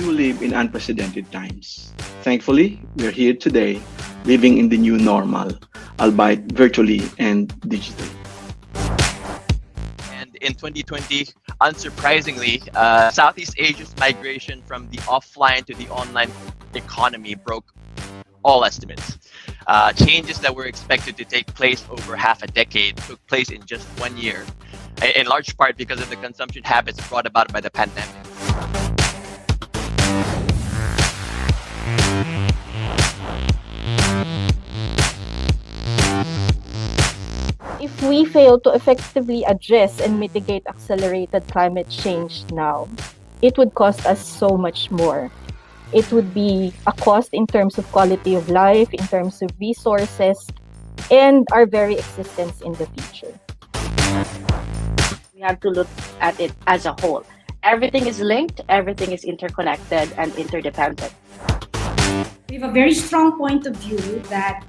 do live in unprecedented times. Thankfully, we're here today, living in the new normal, albeit virtually and digitally. And in 2020, unsurprisingly, Southeast Asia's migration from the offline to the online economy broke all estimates. Changes that were expected to take place over half a decade took place in just 1 year, in large part because of the consumption habits brought about by the pandemic. If we fail to effectively address and mitigate accelerated climate change now, it would cost us so much more. It would be a cost in terms of quality of life, in terms of resources, and our very existence in the future. We have to look at it as a whole. Everything is linked, everything is interconnected and interdependent. We have a very strong point of view that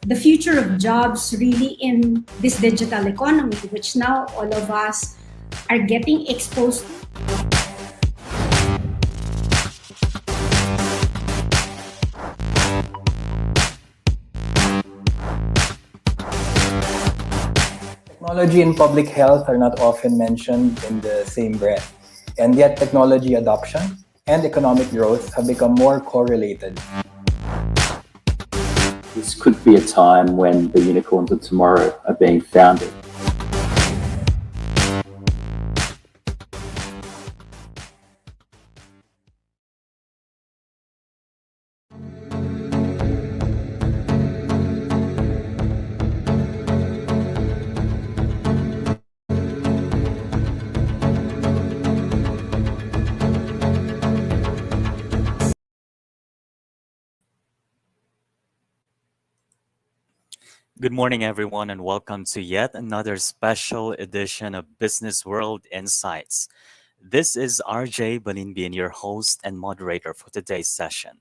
the future of jobs really in this digital economy, which now all of us are getting exposed to. Technology and public health are not often mentioned in the same breath, and yet technology adoption and economic growth have become more correlated. This could be a time when the unicorns of tomorrow are being founded. Good morning, everyone, and welcome to yet another special edition of Business World Insights. This is RJ Balinbin, your host and moderator for today's session.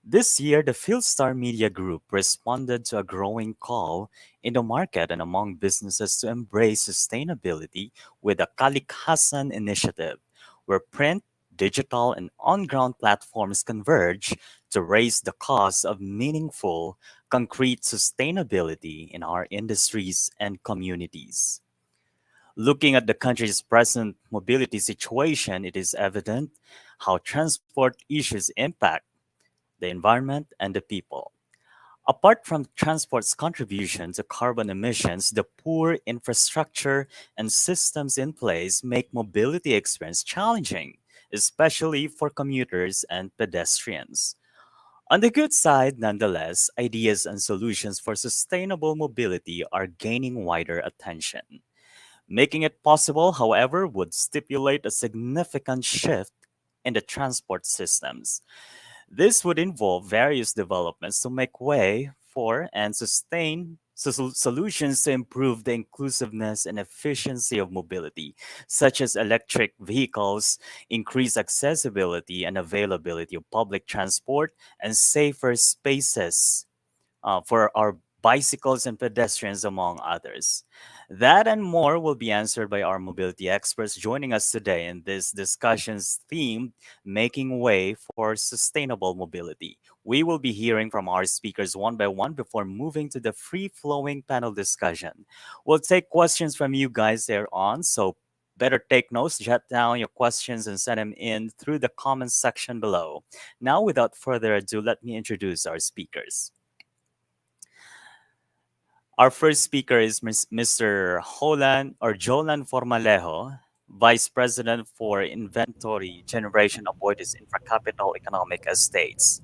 This year, the Philstar Media Group responded to a growing call in the market and among businesses to embrace sustainability with the Kalikhasan initiative, where print, digital, and on-ground platforms converge to raise the cause of meaningful, concrete sustainability in our industries and communities. Looking at the country's present mobility situation, it is evident how transport issues impact the environment and the people. Apart from transport's contribution to carbon emissions, the poor infrastructure and systems in place make mobility experience challenging, especially for commuters and pedestrians. On the good side, nonetheless, ideas and solutions for sustainable mobility are gaining wider attention. Making it possible, however, would stipulate a significant shift in the transport systems. This would involve various developments to make way for and sustain solutions to improve the inclusiveness and efficiency of mobility, such as electric vehicles, increased accessibility and availability of public transport, and safer spaces for our bicycles and pedestrians, among others. That and more will be answered by our mobility experts joining us today in this discussion's theme, Making Way for Sustainable Mobility. We will be hearing from our speakers one by one before moving to the free-flowing panel discussion. We'll take questions from you guys there on, so better take notes, jot down your questions, and send them in through the comments section below. Now, without further ado, let me introduce our speakers. Our first speaker is Mr. Jolan Formalejo, Vice President for Inventory Generation of Boydes Infracapital Economic Estates.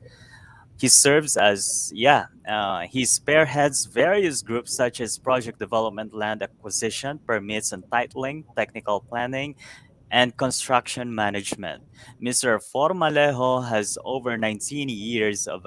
He serves as, he spearheads various groups such as project development, land acquisition, permits and titling, technical planning, and construction management. Mr. Formalejo has over 19 years of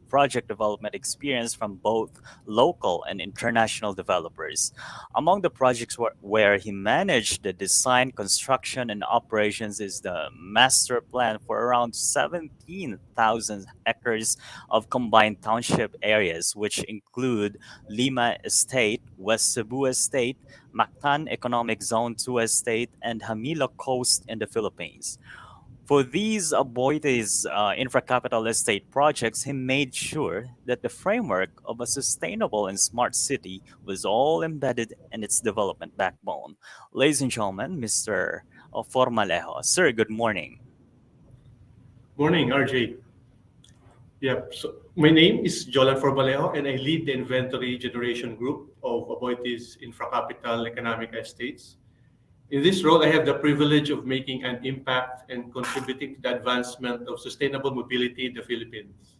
project development experience from both local and international developers. Among the projects where he managed the design, construction, and operations is the master plan for around 17,000 hectares of combined township areas, which include Lima Estate, West Cebu Estate, Mactan Economic Zone 2 Estate, and Hamila Coast in the Philippines. For these Aboitiz infracapital estate projects, he made sure that the framework of a sustainable and smart city was all embedded in its development backbone. Ladies and gentlemen, Mr. Formalejo. Sir, good morning. Morning, RJ. Yeah, so my name is Jolan Forbalejo, and I lead the inventory generation group of Aboitiz Infracapital Economic Estates. In this role, I have the privilege of making an impact and contributing to the advancement of sustainable mobility in the Philippines.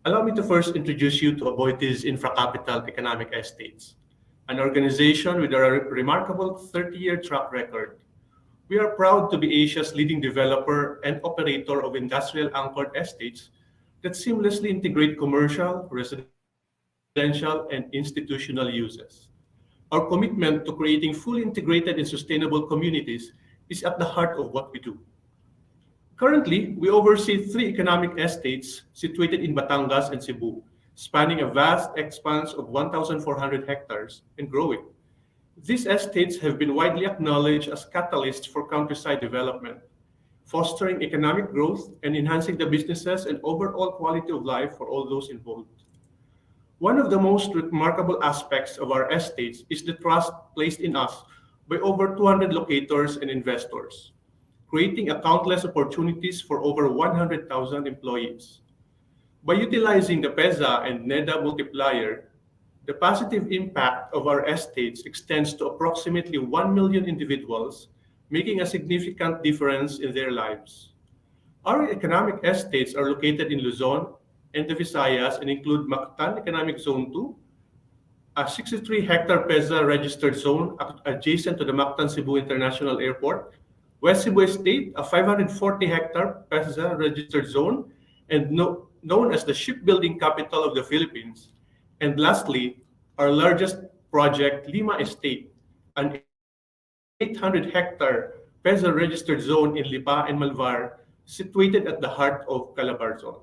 Allow me to first introduce you to Aboitiz Infracapital Economic Estates, an organization with a remarkable 30-year track record. We are proud to be Asia's leading developer and operator of industrial anchored estates that seamlessly integrate commercial, residential, and institutional uses. Our commitment to creating fully integrated and sustainable communities is at the heart of what we do. Currently, we oversee 3 economic estates situated in Batangas and Cebu, spanning a vast expanse of 1,400 hectares and growing. These estates have been widely acknowledged as catalysts for countryside development, fostering economic growth and enhancing the businesses and overall quality of life for all those involved. One of the most remarkable aspects of our estates is the trust placed in us by over 200 locators and investors, creating a countless opportunities for over 100,000 employees. By utilizing the PEZA and NEDA multiplier, the positive impact of our estates extends to approximately 1 million individuals, making a significant difference in their lives. Our economic estates are located in Luzon and the Visayas and include Mactan Economic Zone 2, a 63-hectare PEZA registered zone adjacent to the Mactan Cebu International Airport, West Cebu Estate, a 540-hectare PEZA registered zone and known as the shipbuilding capital of the Philippines, and lastly, our largest project, Lima Estate, an 800-hectare PEZA registered zone in Lipa and Malvar, situated at the heart of Calabarzon.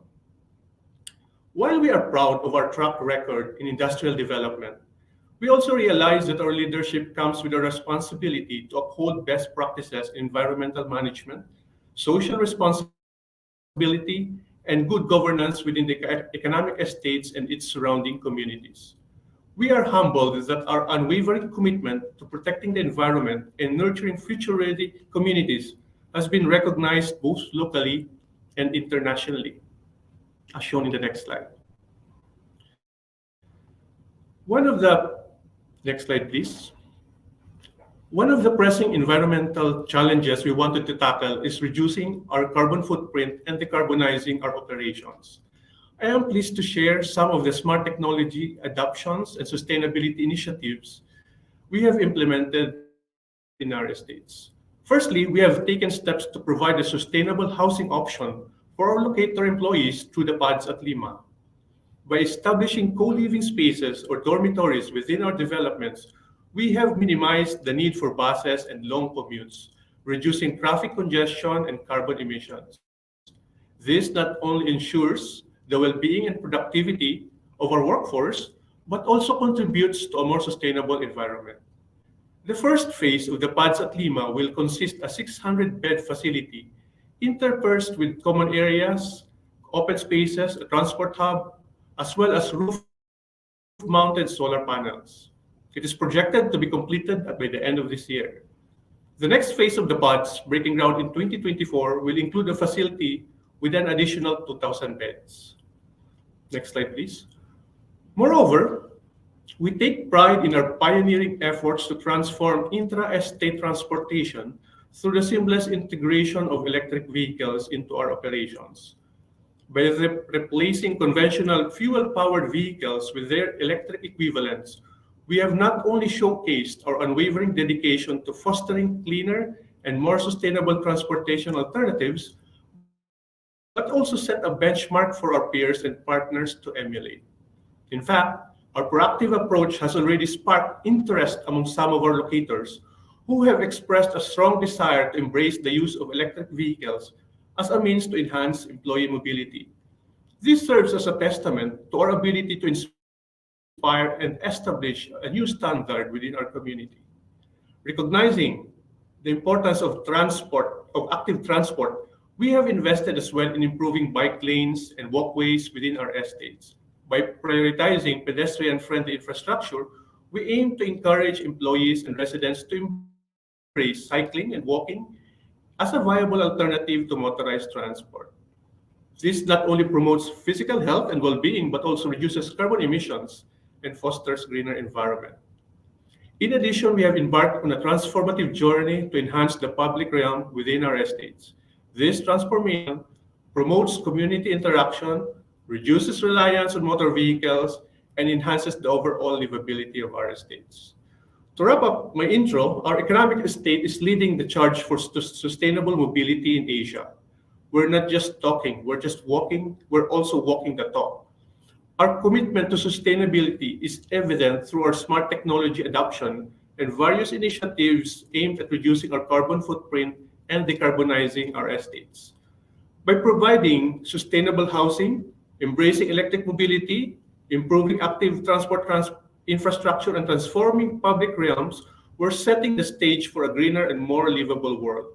While we are proud of our track record in industrial development, we also realize that our leadership comes with a responsibility to uphold best practices in environmental management, social responsibility, and good governance within the economic estates and its surrounding communities. We are humbled that our unwavering commitment to protecting the environment and nurturing future-ready communities has been recognized both locally and internationally, as shown in the next slide. Next slide, please. One of the pressing environmental challenges we wanted to tackle is reducing our carbon footprint and decarbonizing our operations. I am pleased to share some of the smart technology adoptions and sustainability initiatives we have implemented in our estates. Firstly, we have taken steps to provide a sustainable housing option for our locator employees through the pods at Lima. By establishing co-living spaces or dormitories within our developments, we have minimized the need for buses and long commutes, reducing traffic congestion and carbon emissions. This not only ensures the well-being and productivity of our workforce, but also contributes to a more sustainable environment. The first phase of the pods at Lima will consist a 600-bed facility interspersed with common areas, open spaces, a transport hub, as well as roof-mounted solar panels. It is projected to be completed by the end of this year. The next phase of the pods, breaking ground in 2024, will include a facility with an additional 2,000 beds. Next slide, please. Moreover, we take pride in our pioneering efforts to transform intra-estate transportation through the seamless integration of electric vehicles into our operations. By replacing conventional fuel-powered vehicles with their electric equivalents, we have not only showcased our unwavering dedication to fostering cleaner and more sustainable transportation alternatives, but also set a benchmark for our peers and partners to emulate. In fact, our proactive approach has already sparked interest among some of our locators who have expressed a strong desire to embrace the use of electric vehicles as a means to enhance employee mobility. This serves as a testament to our ability to inspire and establish a new standard within our community. Recognizing the importance of active transport, we have We have invested as well in improving bike lanes and walkways within our estates. By prioritizing pedestrian-friendly infrastructure, we aim to encourage employees and residents to embrace cycling and walking as a viable alternative to motorized transport. This not only promotes physical health and well-being, but also reduces carbon emissions and fosters greener environment. In addition, we have embarked on a transformative journey to enhance the public realm within our estates. This transformation promotes community interaction, reduces reliance on motor vehicles, and enhances the overall livability of our estates. To wrap up my intro, our economic estate is leading the charge for sustainable mobility in Asia. We're not just talking, we're just walking, we're also walking the talk. Our commitment to sustainability is evident through our smart technology adoption and various initiatives aimed at reducing our carbon footprint and decarbonizing our estates. By providing sustainable housing, embracing electric mobility, improving active transport infrastructure, and transforming public realms, we're setting the stage for a greener and more livable world.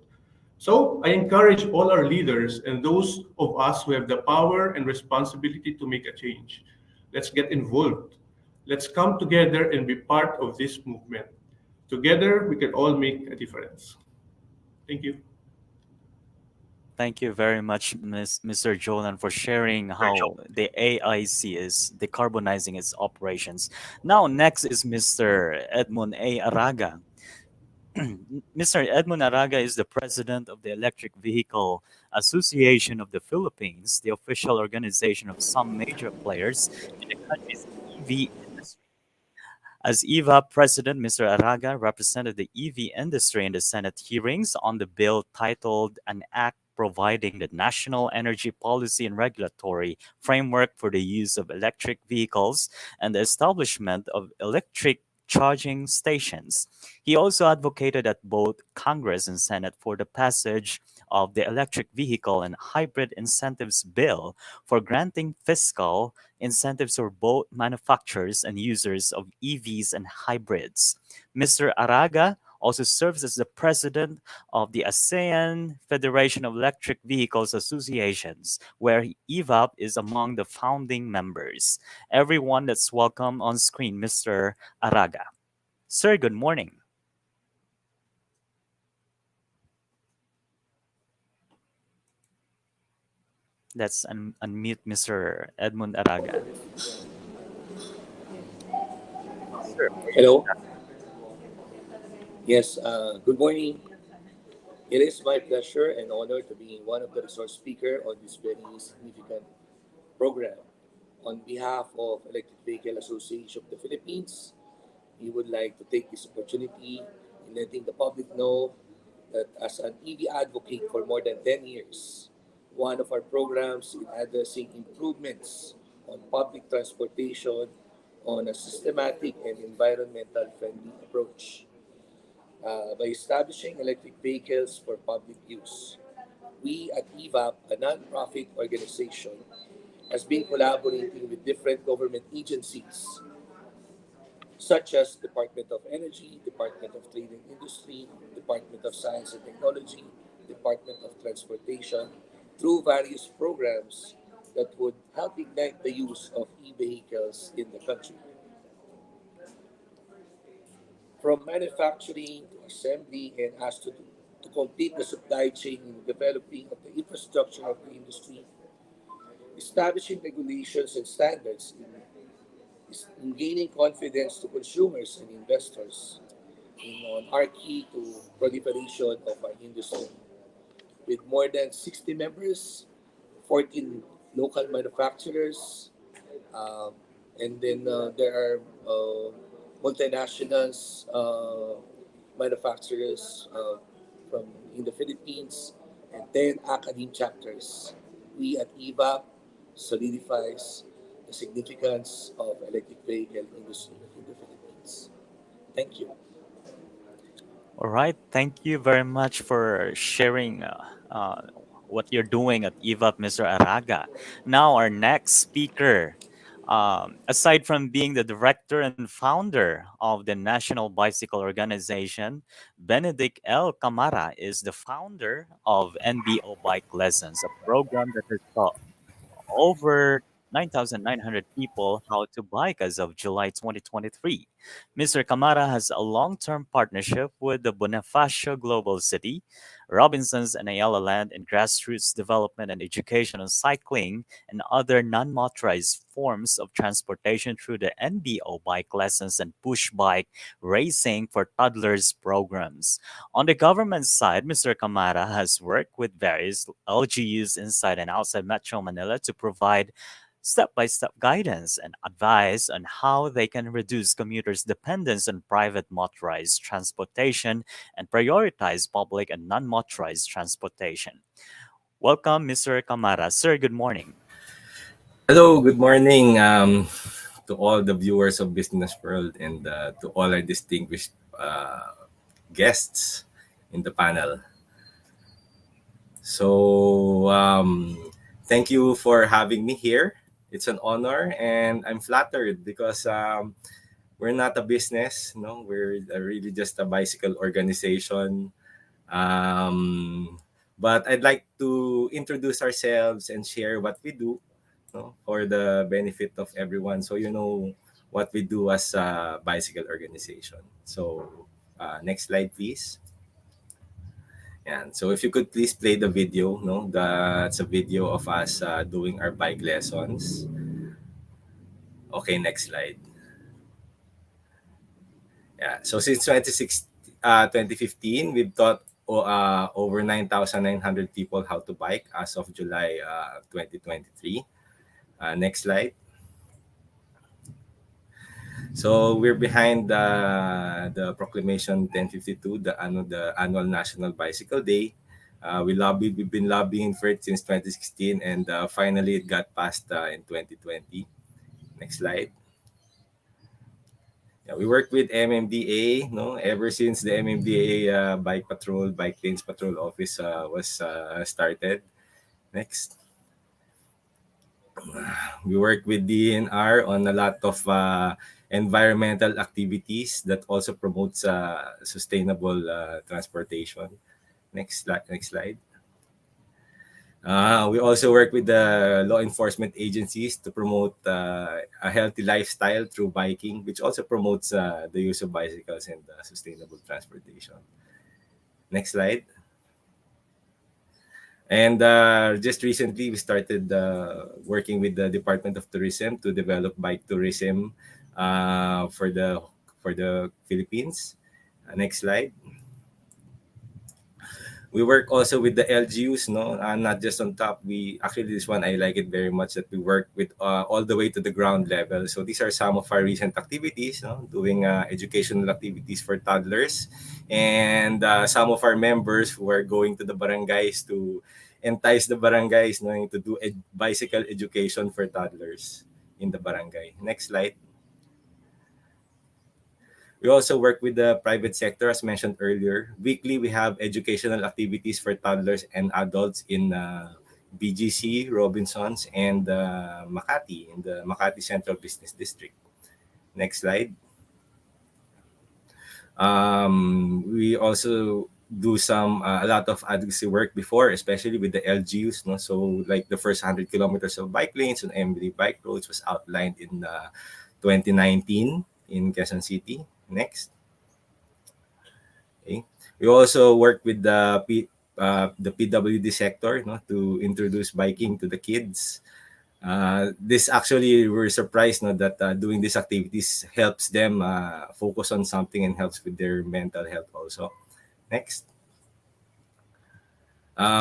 So I encourage all our leaders and those of us who have the power and responsibility to make a change. Let's get involved. Let's come together and be part of this movement. Together, we can all make a difference. Thank you. Thank you very much, Mr. Jolan, for sharing how the AIC is decarbonizing its operations. Now, next is Mr. Edmund A. Araga. Mr. Edmund Araga is the president of the Electric Vehicle Association of the Philippines, the official organization of some major players in the country's EV industry. As EVA president, Mr. Araga represented the EV industry in the Senate hearings on the bill titled An Act Providing the National Energy Policy and Regulatory Framework for the Use of Electric Vehicles and the Establishment of Electric Charging Stations. He also advocated at both Congress and Senate for the passage of the Electric Vehicle and Hybrid Incentives Bill for granting fiscal incentives for both manufacturers and users of EVs and hybrids. Mr. Araga also serves as the president of the ASEAN Federation of Electric Vehicles Associations, where EVAP is among the founding members. Everyone that's welcome on screen, Mr. Araga. Sir, good morning. Let's unmute Mr. Edmund Araga. Sir. Hello. Yes, good morning. It is my pleasure and honor to be one of the resource speaker on this very significant program. On behalf of Electric Vehicle Association of the Philippines, we would like to take this opportunity in letting the public know that as an EV advocate for more than 10 years, one of our programs in addressing improvements on public transportation on a systematic and environmental friendly approach. By establishing electric vehicles for public use, we at EVAP, a non-profit organization, has been collaborating with different government agencies such as Department of Energy, Department of Trade and Industry, Department of Science and Technology, Department of Transportation, through various programs that would help ignite the use of e-vehicles in the country. From manufacturing to assembly and as to complete the supply chain in developing of the infrastructure of the industry, establishing regulations and standards in gaining confidence to consumers and investors are key to proliferation of our industry. With more than 60 members, 14 local manufacturers, and then there are multinationals manufacturers from in the Philippines and 10 academic chapters. We at EVA solidifies the significance of electric vehicle industry in the Philippines. Thank you. All right. Thank you very much for sharing what you're doing at EVAP, Mr. Araga. Now, our next speaker, Aside from being the director and founder of the National Bicycle Organization, Benedict L. Camara is the founder of NBO Bike Lessons, a program that has taught over 9,900 people how to bike as of July 2023. Mr. Camara has a long term partnership with the Bonifacio Global City, Robinson's and Ayala Land in grassroots development and education on cycling and other non motorized forms of transportation through the NBO bike lessons and push bike racing for toddlers programs. On the government side, Mr. Camara has worked with various LGUs inside and outside Metro Manila to provide step by step guidance and advice on how they can reduce commuters' dependence on private motorized transportation and prioritize public and non motorized transportation. Welcome, Mr. Camara. Sir, good morning. Hello, good morning to all the viewers of Business World and to all our distinguished guests in the panel. So, thank you for having me here. It's an honor, and I'm flattered because we're not a business, no, we're really just a bicycle organization. Um, but I'd like to introduce ourselves and share what we do, no, for the benefit of everyone. So you know what we do as a bicycle organization. So next slide, please. And so if you could please play the video, no, that's a video of us doing our bike lessons. Okay, next slide. Yeah. So since 2015, we've taught over 9,900 people how to bike as of July 2023. Next slide. So we're behind the Proclamation 1052, the annual National Bicycle Day. We've been lobbying for it since 2016, and finally it got passed in 2020. Next slide. Yeah, we work with MMDA, no, ever since the MMDA Bike Lanes Patrol Office was started. Next. We work with DNR on a lot of environmental activities that also promotes sustainable transportation. Next slide. We also work with the law enforcement agencies to promote a healthy lifestyle through biking, which also promotes the use of bicycles and sustainable transportation. Next slide. And just recently, we started working with the Department of Tourism to develop bike tourism for the Philippines. Next slide. We work also with the LGUs, no, not just on top. We actually, this one I like it very much, that we work with all the way to the ground level. So these are some of our recent activities, no, doing educational activities for toddlers, and some of our members who are going to the barangays to entice the barangays, no, to do bicycle education for toddlers in the barangay. Next slide. We also work with the private sector, as mentioned earlier. Weekly, we have educational activities for toddlers and adults in BGC, Robinsons, and Makati, in the Makati Central Business District. Next slide. We also do a lot of advocacy work before, especially with the LGUs. No? So like the first 100 kilometers of bike lanes on MD bike roads was outlined in 2019 in Quezon City. Next. Okay. We also work with the PWD sector, no, to introduce biking to the kids. This actually, we're surprised, no, that doing these activities helps them focus on something and helps with their mental health also. Next.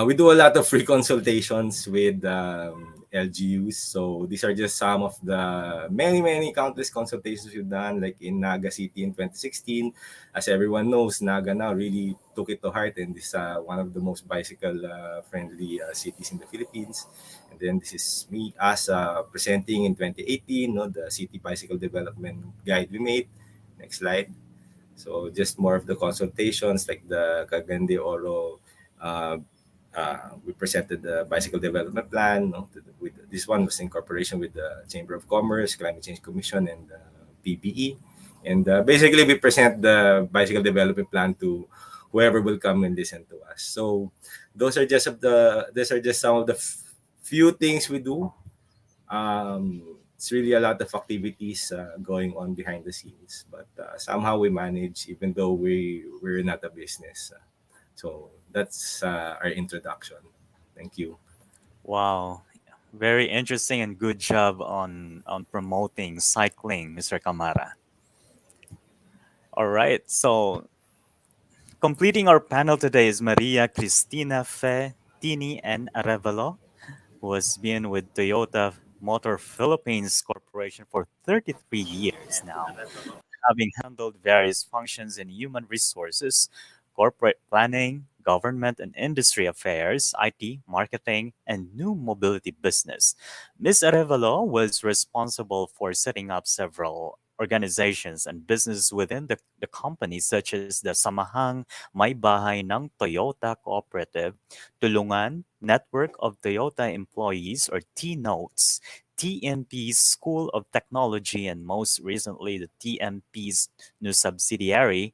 We do a lot of free consultations with LGUs. So these are just some of the many countless consultations we've done, like in Naga City in 2016. As everyone knows, Naga now really took it to heart and is one of the most bicycle friendly cities in the Philippines. And then this is us presenting in 2018, no, the City Bicycle Development Guide we made. Next slide. So just more of the consultations, like the Cagayan de Oro we presented the bicycle development plan. No, with this one was in cooperation with the Chamber of Commerce, Climate Change Commission, and PBE. And basically, we present the bicycle development plan to whoever will come and listen to us. So those are just some of the few things we do. It's really a lot of activities going on behind the scenes, but somehow we manage, even though we're not a business. So that's our introduction. Thank you. Wow. Very interesting and good job on promoting cycling, Mr. Kamara. All right. So completing our panel today is Maria Cristina Fe, Tini, and Arevalo, who has been with Toyota Motor Philippines Corporation for 33 years now, having handled various functions in human resources, corporate planning, government and industry affairs, IT, marketing, and new mobility business. Ms. Arevalo was responsible for setting up several organizations and businesses within the company, such as the Samahang May Bahay ng Toyota Cooperative, Tulungan, Network of Toyota Employees or T-Notes, TNP's School of Technology, and most recently the TNP's new subsidiary,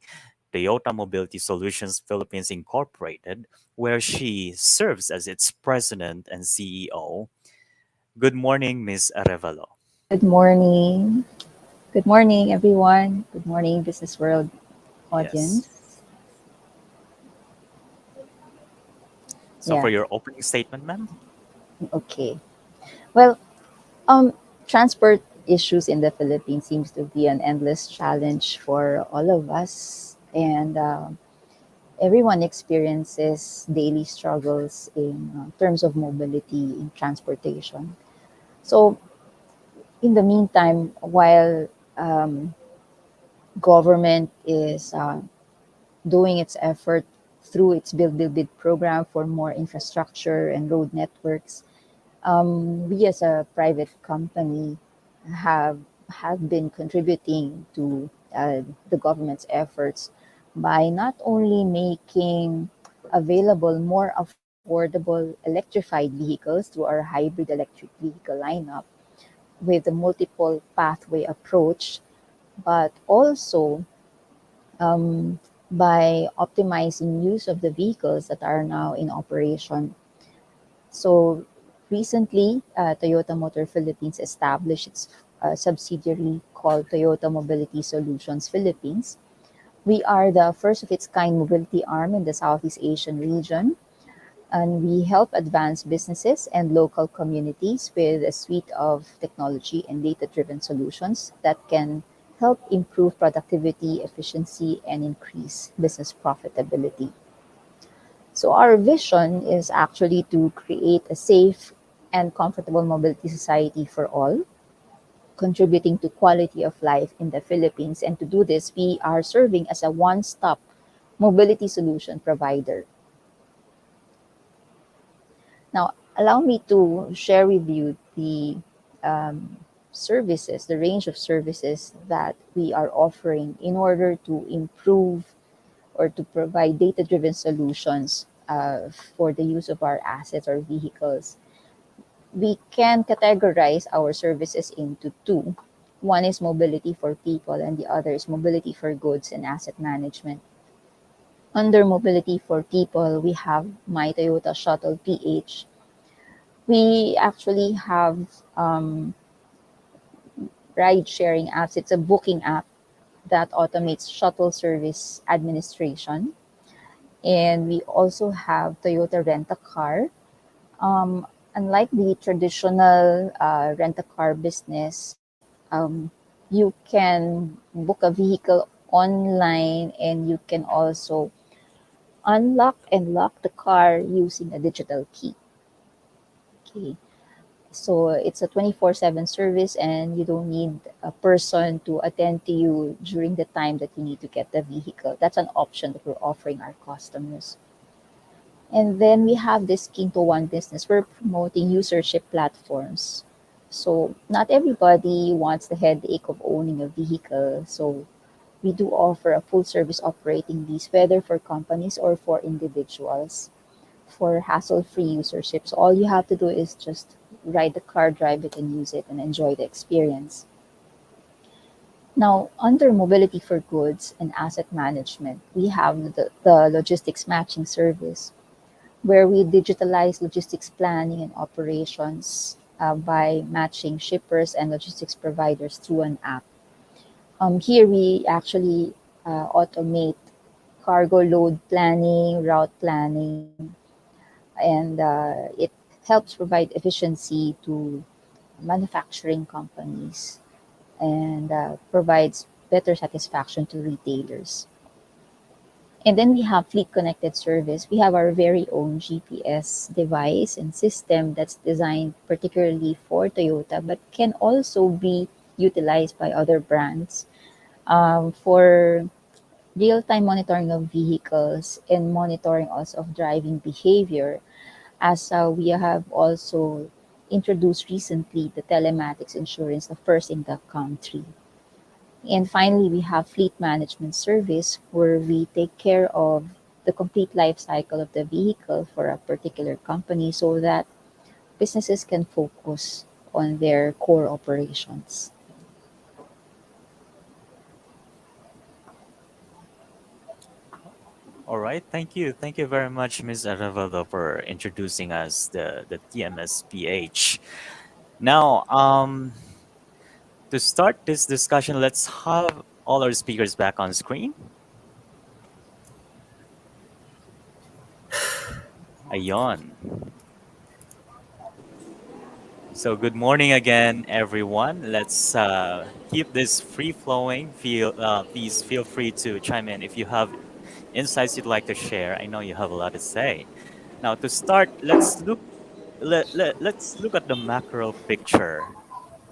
Toyota Mobility Solutions Philippines Incorporated, where she serves as its president and CEO. Good morning, Ms. Arevalo. Good morning. Good morning, everyone. Good morning, Business World Yes. audience. So Yeah, for your opening statement, ma'am? okay. Well, um, transport issues in the Philippines seems to be an endless challenge for all of us, and everyone experiences daily struggles in terms of mobility in transportation. So, in the meantime, while government is doing its effort through its Build program for more infrastructure and road networks. We as a private company have have been contributing to the government's efforts by not only making available more affordable electrified vehicles through our hybrid electric vehicle lineup with a multiple pathway approach, but also um, by optimizing use of the vehicles that are now in operation. So recently, Toyota Motor Philippines established its subsidiary called Toyota Mobility Solutions Philippines. We are the first of its kind mobility arm in the Southeast Asian region, and we help advance businesses and local communities with a suite of technology and data driven solutions that can help improve productivity, efficiency, and increase business profitability. So, our vision is actually to create a safe and comfortable mobility society for all, contributing to quality of life in the Philippines. And to do this, we are serving as a one stop mobility solution provider. Now, allow me to share with you the um, services, the range of services that we are offering in order to improve or to provide data driven solutions for the use of our assets or vehicles. We can categorize our services into two. One is mobility for people, and the other is mobility for goods and asset management. Under mobility for people, we have My Toyota Shuttle PH. We actually have ride sharing apps. It's a booking app that automates shuttle service administration. And we also have Toyota Rent a Car. Um, Unlike the traditional rent a car business, you can book a vehicle online and you can also unlock and lock the car using a digital key. Okay. So it's a 24/7 service and you don't need a person to attend to you during the time that you need to get the vehicle. That's an option that we're offering our customers. And then we have this Quinto One business. We're promoting usership platforms. So not everybody wants the headache of owning a vehicle. So we do offer a full service operating lease, whether for companies or for individuals. for hassle-free usership. So all you have to do is just ride the car, drive it, and use it, and enjoy the experience. Now, under mobility for goods and asset management, we have the logistics matching service, where we digitalize logistics planning and operations by matching shippers and logistics providers through an app. Here, we actually automate cargo load planning, route planning, and it helps provide efficiency to manufacturing companies and provides better satisfaction to retailers. And then we have fleet connected service. We have our very own GPS device and system that's designed particularly for Toyota, but can also be utilized by other brands for real time monitoring of vehicles and monitoring also of driving behavior, as we have also introduced recently the telematics insurance, the first in the country. And finally, we have fleet management service, where we take care of the complete life cycle of the vehicle for a particular company so that businesses can focus on their core operations. All right, thank you. Thank you very much, Ms. Arevalo, for introducing us the TMSPH. Now, to start this discussion, let's have all our speakers back on screen. Ayon. So good morning again, everyone. Let's keep this free flowing. Please feel free to chime in if you have insights you'd like to share. I know you have a lot to say. Now, to start, let's look at the macro picture.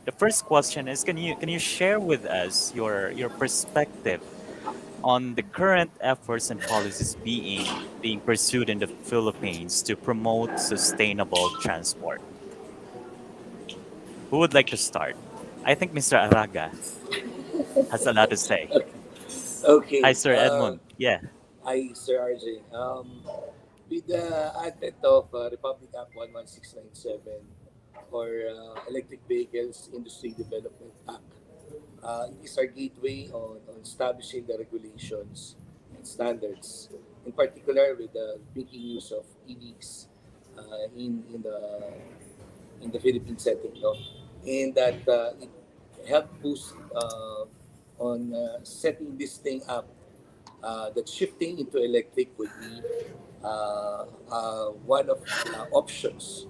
The first question is, can you share with us your perspective on the current efforts and policies being pursued in the Philippines to promote sustainable transport? Who would like to start? I think Mr. Araga has a lot to say. Hi, Okay. Sir Edmund. Yeah. Hi, Sir RJ. With the advent of Republic Act 11697, or Electric Vehicles Industry Development Act, it is our gateway on establishing the regulations and standards, in particular with the making use of EVs in the Philippine setting, no? And that it helped boost on setting this thing up. That shifting into electric would be one of the options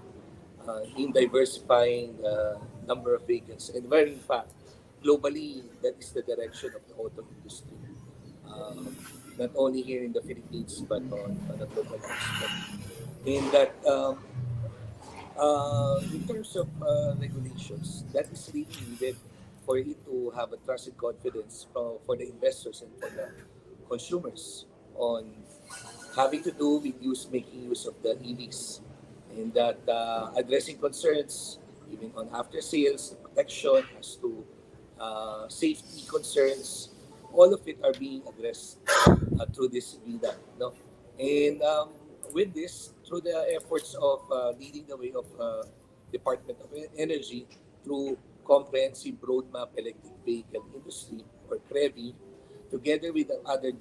in diversifying the number of vehicles. And where in fact, globally, that is the direction of the auto industry. Um, Not only here in the Philippines, but on a global aspect. In that in terms of regulations, that is really needed for it to have a trusted confidence for the investors and for the consumers on having to do with making use of the EVs, and that addressing concerns even on after sales protection as to safety concerns, all of it are being addressed through this VDA. No? And with this, through the efforts of leading the way of Department of Energy through Comprehensive Roadmap Electric Vehicle Industry, or CREVI, together with the other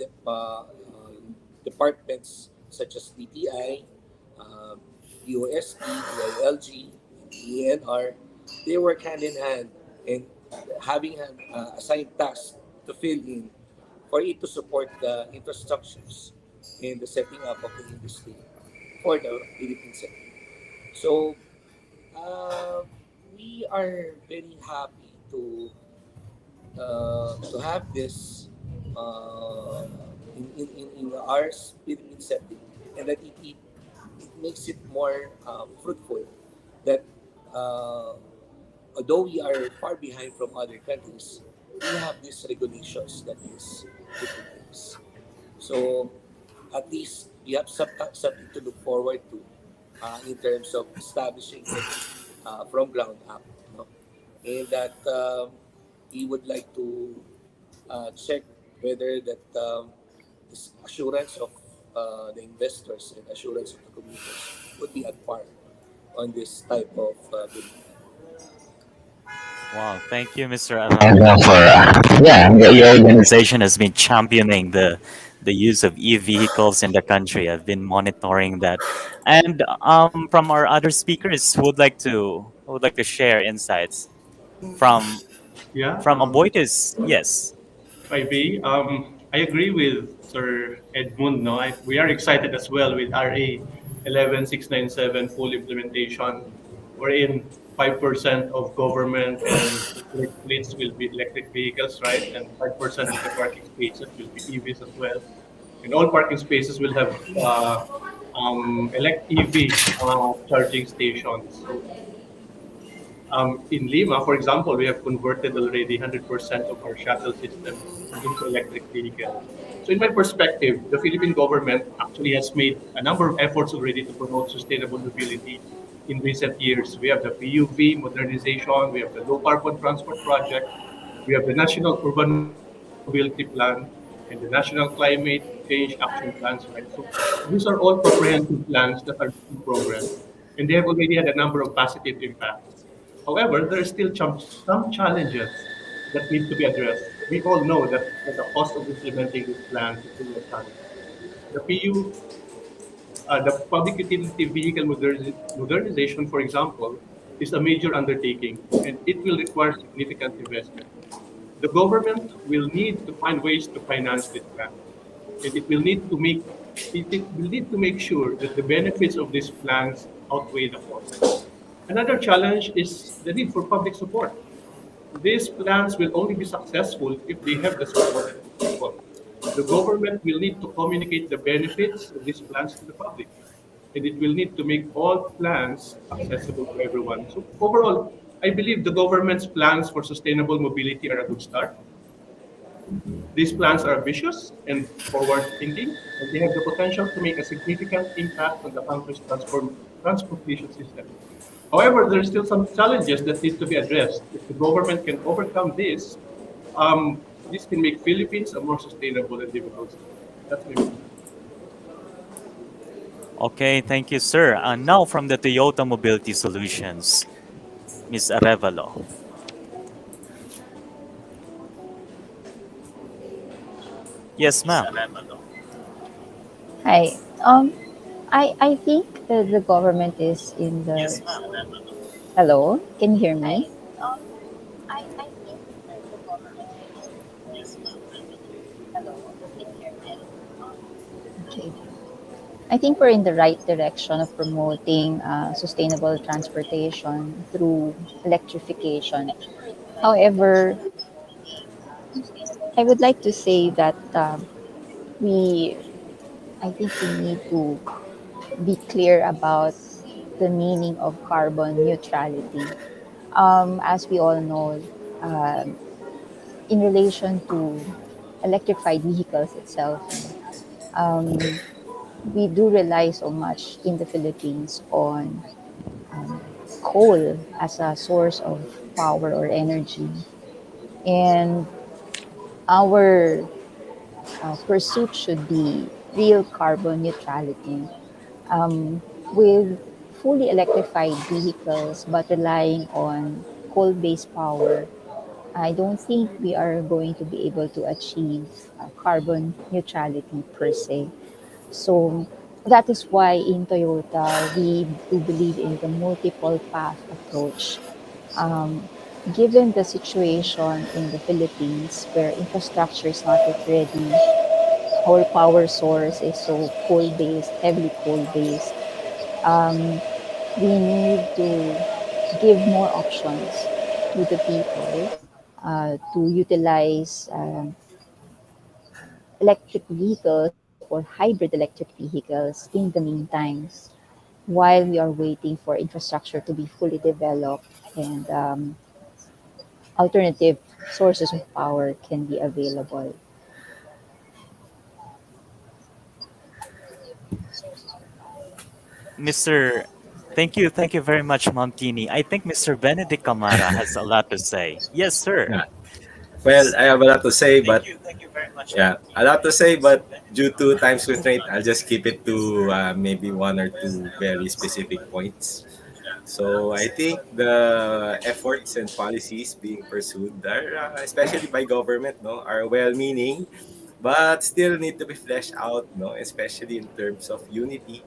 departments such as DTI, uh, DOST, DILG, ENR, they work hand in hand and having an assigned task to fill in for it to support the infrastructures in the setting up of the industry for the Philippine sector. So uh, we are very happy to have this in our Philippine setting, and that it makes it more fruitful that uh, although we are far behind from other countries, we have these regulations that is put in place. So at least we have something to look forward to in terms of establishing it from ground up. No? And that we would like to check whether that this assurance of the investors and assurance of the commuters would be at par on this type of bill. Wow, thank you, Mr. Arevalo, for yeah, your organization has been championing the use of e-vehicles in the country. I've been monitoring that, and from our other speakers who would like to share insights from Yeah, Aboitis. Yes. 5A. I agree with Sir Edmund. No, we are excited as well with RA 11697 full implementation, wherein 5% of government and corporate fleets will be electric vehicles, right? And 5% of the parking spaces will be EVs as well. And all parking spaces will have elect EV charging stations. So in Lima, for example, we have converted already 100% of our shuttle system into electric vehicles. So, in my perspective, the Philippine government actually has made a number of efforts already to promote sustainable mobility in recent years. We have the PUV modernization, we have the low carbon transport project, we have the National Urban Mobility Plan, and the National Climate Change Action Plans, right? So, these are all comprehensive plans that are in progress, and they have already had a number of positive impacts. However, there are still some challenges that need to be addressed. We all know that the cost of implementing these plans is really a challenge. The PU, the Public Utility Vehicle Modernization, for example, is a major undertaking and it will require significant investment. The government will need to find ways to finance this plan, and it will need to make sure that the benefits of these plans outweigh the cost. Another challenge is the need for public support. These plans will only be successful if they have the support of the people. The government will need to communicate the benefits of these plans to the public, and it will need to make all plans accessible to everyone. So, overall, I believe the government's plans for sustainable mobility are a good start. These plans are ambitious and forward thinking, and they have the potential to make a significant impact on the country's transportation system. However, there are still some challenges that need to be addressed. If the government can overcome this can make Philippines a more sustainable and livable state. That's my view. Okay, thank you, sir. Now from the Toyota Mobility Solutions, Ms. Arevalo. Yes, ma'am. Hi. I think the government is in the. Hello, can you hear me? Okay. I think we're in the right direction of promoting sustainable transportation through electrification. However, I would like to say that we, I think we need to be clear about the meaning of carbon neutrality. As we all know, um in relation to electrified vehicles itself, um, we do rely so much in the Philippines on um, coal as a source of power or energy. And our pursuit should be real carbon neutrality um, with fully electrified vehicles but relying on coal based power. I don't think we are going to be able to achieve carbon neutrality per se. So that is why in Toyota we do believe in the multiple path approach. Um, Given the situation in the Philippines where infrastructure is not yet ready, our power source is so coal based, heavily coal based, um, we need to give more options to the people to utilize electric vehicles or hybrid electric vehicles in the meantime while we are waiting for infrastructure to be fully developed and alternative sources of power can be available. Mr. Thank you very much, Ma'am Tini. I think Mr. Benedict Camara has a lot to say. Yes, sir. Yeah. Well, I have a lot to say, but Yeah, a lot to say, but due to time constraint, I'll just keep it to maybe one or two very specific points. So I think the efforts and policies being pursued are, especially by government, no, are well-meaning, but still need to be fleshed out, no, especially in terms of unity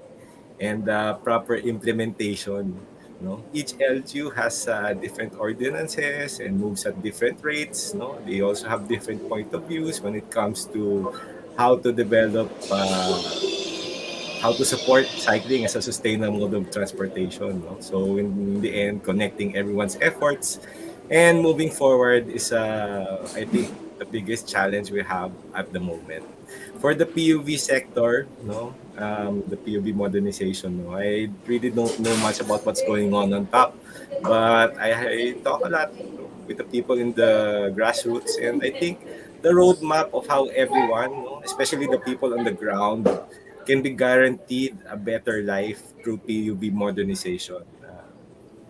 and proper implementation. No, each LGU has different ordinances and moves at different rates. No, they also have different point of views when it comes to how to develop how to support cycling as a sustainable mode of transportation. No? So in the end, connecting everyone's efforts and moving forward is, I think, the biggest challenge we have at the moment. For the PUV sector, no, the PUV modernization, no, I really don't know much about what's going on top, but I talk a lot, no, with the people in the grassroots, and I think the roadmap of how everyone, no, especially the people on the ground, can be guaranteed a better life through PUB modernization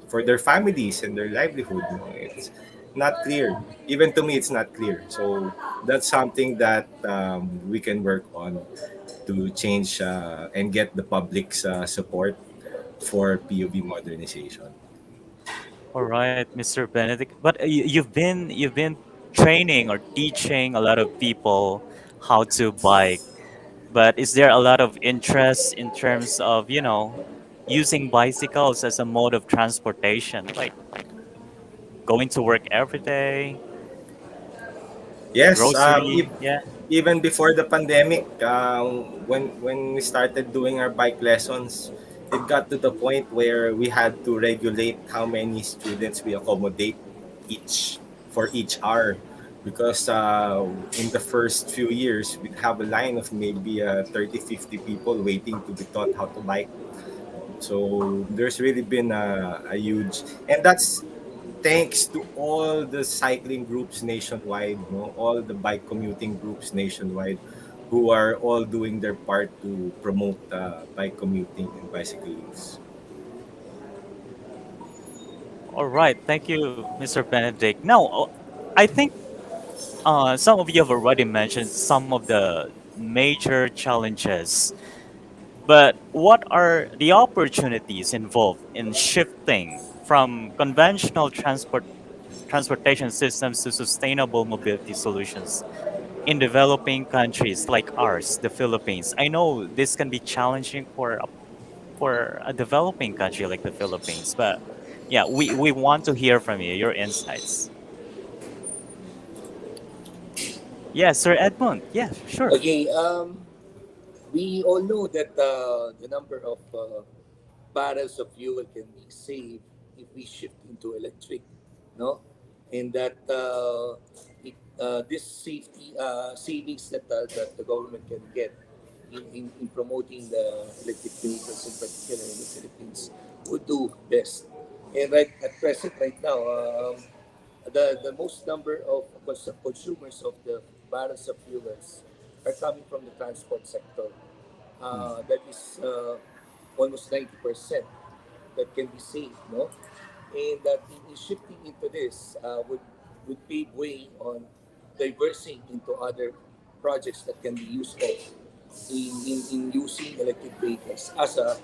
for their families and their livelihood. No, it's not clear. Even to me, it's not clear. So that's something that we can work on to change and get the public's support for PUB modernization. All right, Mr. Benedict. But you've been training or teaching a lot of people how to bike. But is there a lot of interest in terms of, using bicycles as a mode of transportation, like going to work every day, Yes, grocery? Yeah. even before the pandemic, when we started doing our bike lessons, it got to the point where we had to regulate how many students we accommodate each for each hour, because in the first few years we'd have a line of maybe 30, 50 people waiting to be taught how to bike. So there's really been a huge, and that's thanks to all the cycling groups nationwide, no, all the bike commuting groups nationwide, who are all doing their part to promote bike commuting and bicycle use. All right. Thank you, Mr. Benedict. Now, I think some of you have already mentioned some of the major challenges, but what are the opportunities involved in shifting from conventional transportation systems to sustainable mobility solutions in developing countries like ours, the Philippines? I know this can be challenging for a developing country like the Philippines, but yeah, we want to hear from you, your insights. Yeah, Sir Edmund. Yeah, sure. Okay, we all know that the number of barrels of fuel can be saved if we shift into electric, no? And that this safety savings that the government can get in promoting the electric vehicles in particular in the Philippines would do best. And right at present, right now, the most number of consumers of the barrels of fuels are coming from the transport sector. Hmm. That is almost 90% that can be saved, no? And that in shifting into this would pave way on diversing into other projects that can be useful in using electric vehicles as a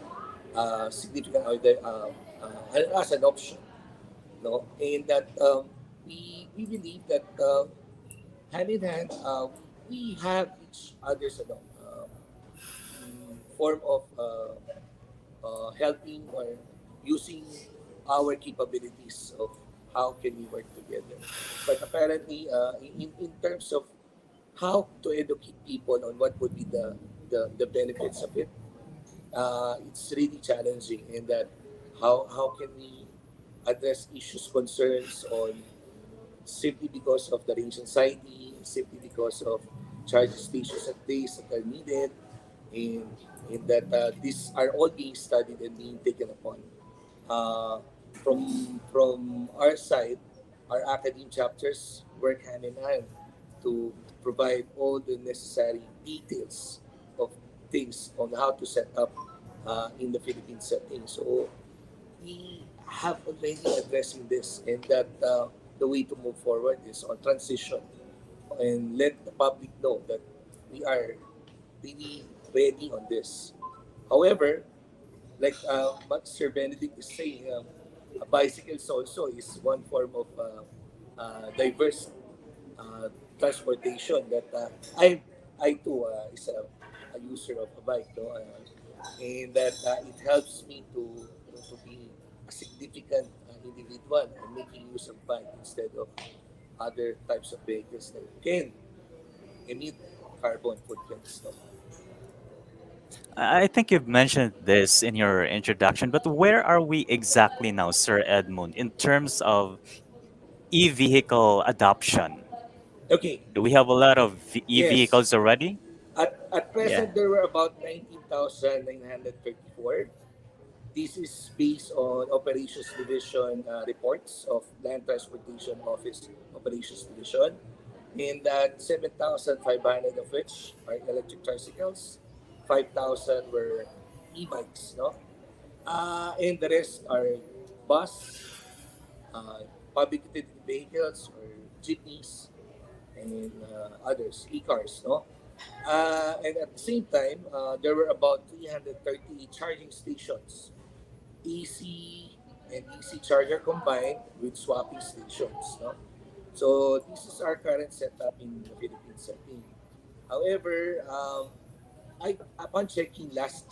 significant as an option, no? And that we believe that hand in hand we have each other's form of helping or using our capabilities of how can we work together. But apparently, in terms of how to educate people on what would be the benefits of it, it's really challenging in that how can we address issues concerns on simply because of the range anxiety, simply because of charging stations at days that are needed, and in that these are all being studied and being taken upon. Uh, from our side, our academic chapters work hand in hand to provide all the necessary details of things on how to set up in the Philippine setting. So we have already addressing this, and that the way to move forward is on transition and let the public know that we are really ready on this. However, like what Sir Benedict is saying, bicycles also is one form of diverse uh, transportation that I too is a user of a bike, no? And that it helps me to to be a significant individual and making use of bike instead of other types of vehicles that can emit carbon footprints. No? I think you've mentioned this in your introduction, but where are we exactly now, Sir Edmund, in terms of e-vehicle adoption? Okay, Do we have a lot of yes. e-vehicles already? At Yeah. present, there were about 19,934. This is based on Operations Division reports of Land Transportation Office Operations Division, and that 7,500 of which are electric tricycles, 5,000 were e-bikes, no? And the rest are bus, uh, public utility vehicles or jeepneys, and others, e-cars, no? And at the same time, there were about 330 charging stations, AC and DC charger combined with swapping stations, no? So this is our current setup in the Philippines setting. However, upon checking last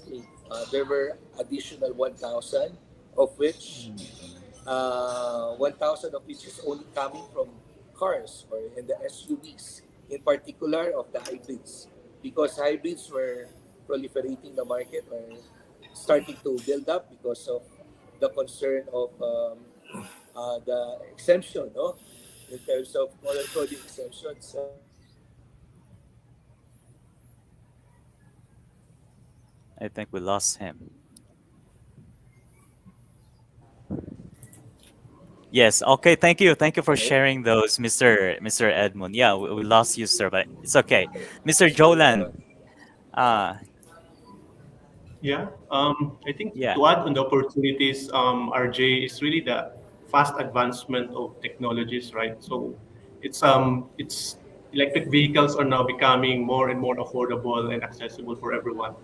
week, there were additional 1,000, of which 1,000 of which is only coming from cars or in the SUVs, in particular of the hybrids, because hybrids were proliferating the market or starting to build up because of the concern of the exemption, no? In terms of color coding exemptions. I think we lost him. Yes. Okay. Thank you. Thank you for Right? sharing those, Mr. Edmund. Yeah, we lost you, sir, but it's okay. Mr. Jolan. Uh, Yeah, I think yeah. to add on the opportunities, RJ, is really the fast advancement of technologies, right? So it's electric vehicles are now becoming more and more affordable and accessible for everyone.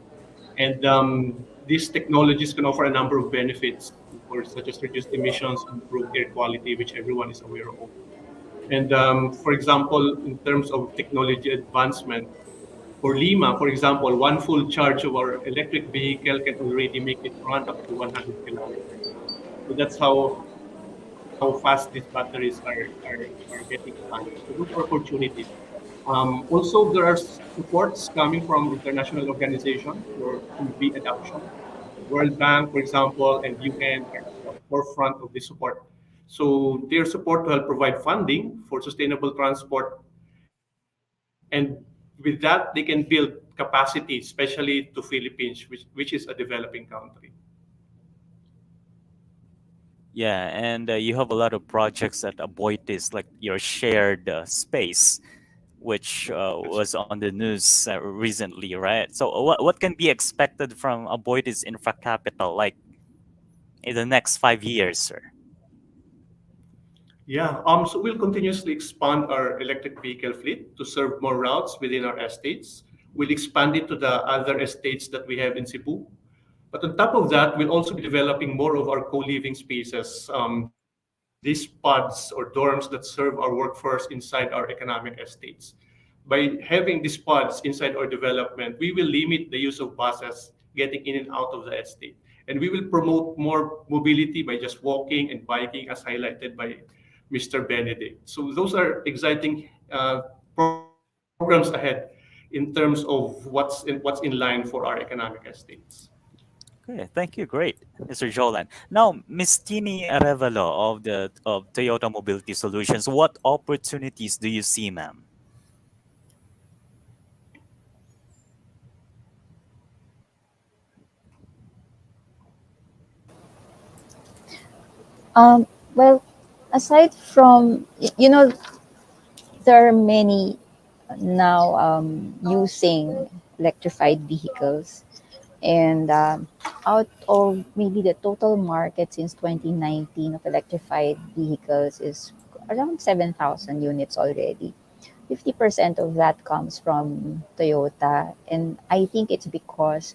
And these technologies can offer a number of benefits, for such as reduced emissions, improved air quality, which everyone is aware of. And for example, in terms of technology advancement, for Lima, for example, one full charge of our electric vehicle can already make it run up to 100 kilometers. So that's how fast these batteries are getting advanced. So those are opportunities. Also, there are supports coming from international organizations for EV adoption. World Bank, for example, and UN are at the forefront of this support. So their support will provide funding for sustainable transport, and with that they can build capacity, especially to Philippines, which is a developing country. Yeah, and you have a lot of projects at Aboitiz, like your shared space, which was on the news recently, right? So, what can be expected from Aboitiz Infra Capital, like in the next 5 years, sir? Yeah, so we'll continuously expand our electric vehicle fleet to serve more routes within our estates. We'll expand it to the other estates that we have in Cebu. But on top of that, we'll also be developing more of our co-living spaces, these pods or dorms that serve our workforce inside our economic estates. By having these pods inside our development, we will limit the use of buses getting in and out of the estate. And we will promote more mobility by just walking and biking, as highlighted by Mr. Benedict. So those are exciting programs ahead in terms of what's in line for our economic estates. Okay, thank you. Great, Mr. Jolan. Now, Ms. Tini Arevalo of Toyota Mobility Solutions, what opportunities do you see, ma'am? Um, well, aside from, there are many now using electrified vehicles. And out of maybe the total market since 2019 of electrified vehicles is around 7,000 units already. 50% of that comes from Toyota. And I think it's because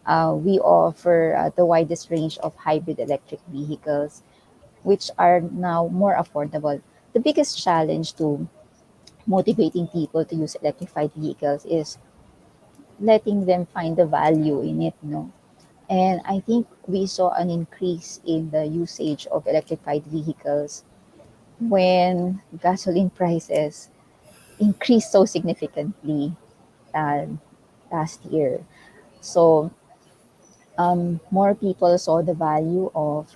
we offer the widest range of hybrid electric vehicles, which are now more affordable. The biggest challenge to motivating people to use electrified vehicles is letting them find the value in it, no? And I think we saw an increase in the usage of electrified vehicles when gasoline prices increased so significantly uh, last year. So more people saw the value of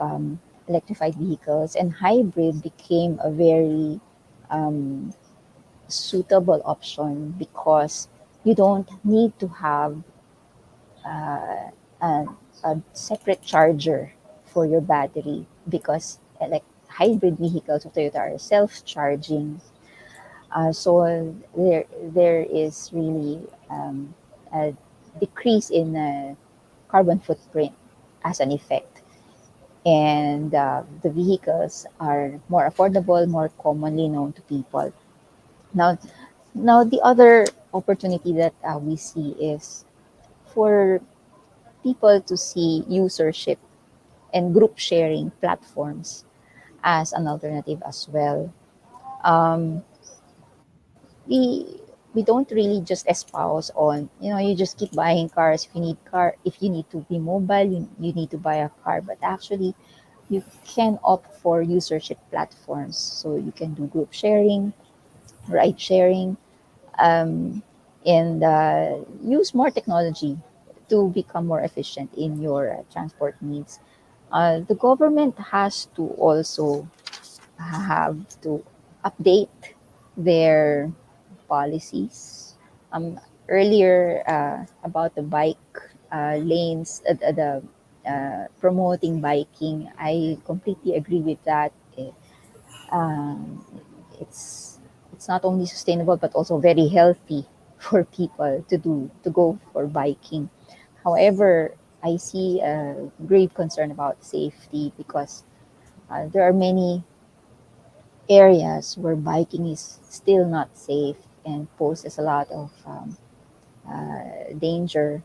electrified vehicles, and hybrid became a very um, suitable option because you don't need to have uh, a, a separate charger for your battery because hybrid vehicles of Toyota are self-charging. So there is really a decrease in carbon footprint as an effect. And the vehicles are more affordable, more commonly known to people. Now, now the other opportunity that we see is for people to see usership and group sharing platforms as an alternative as well. Um, we we don't really just espouse on, you just keep buying cars. If you need to be mobile, you need to buy a car, but actually you can opt for usership platforms, so you can do group sharing, ride sharing, um, and use more technology to become more efficient in your transport needs. The government has to also have to update their policies. Earlier, about the bike lanes, promoting biking, I completely agree with that. Um, it's it's not only sustainable but also very healthy for people to go for biking. However, I see a grave concern about safety because there are many areas where biking is still not safe and poses a lot of danger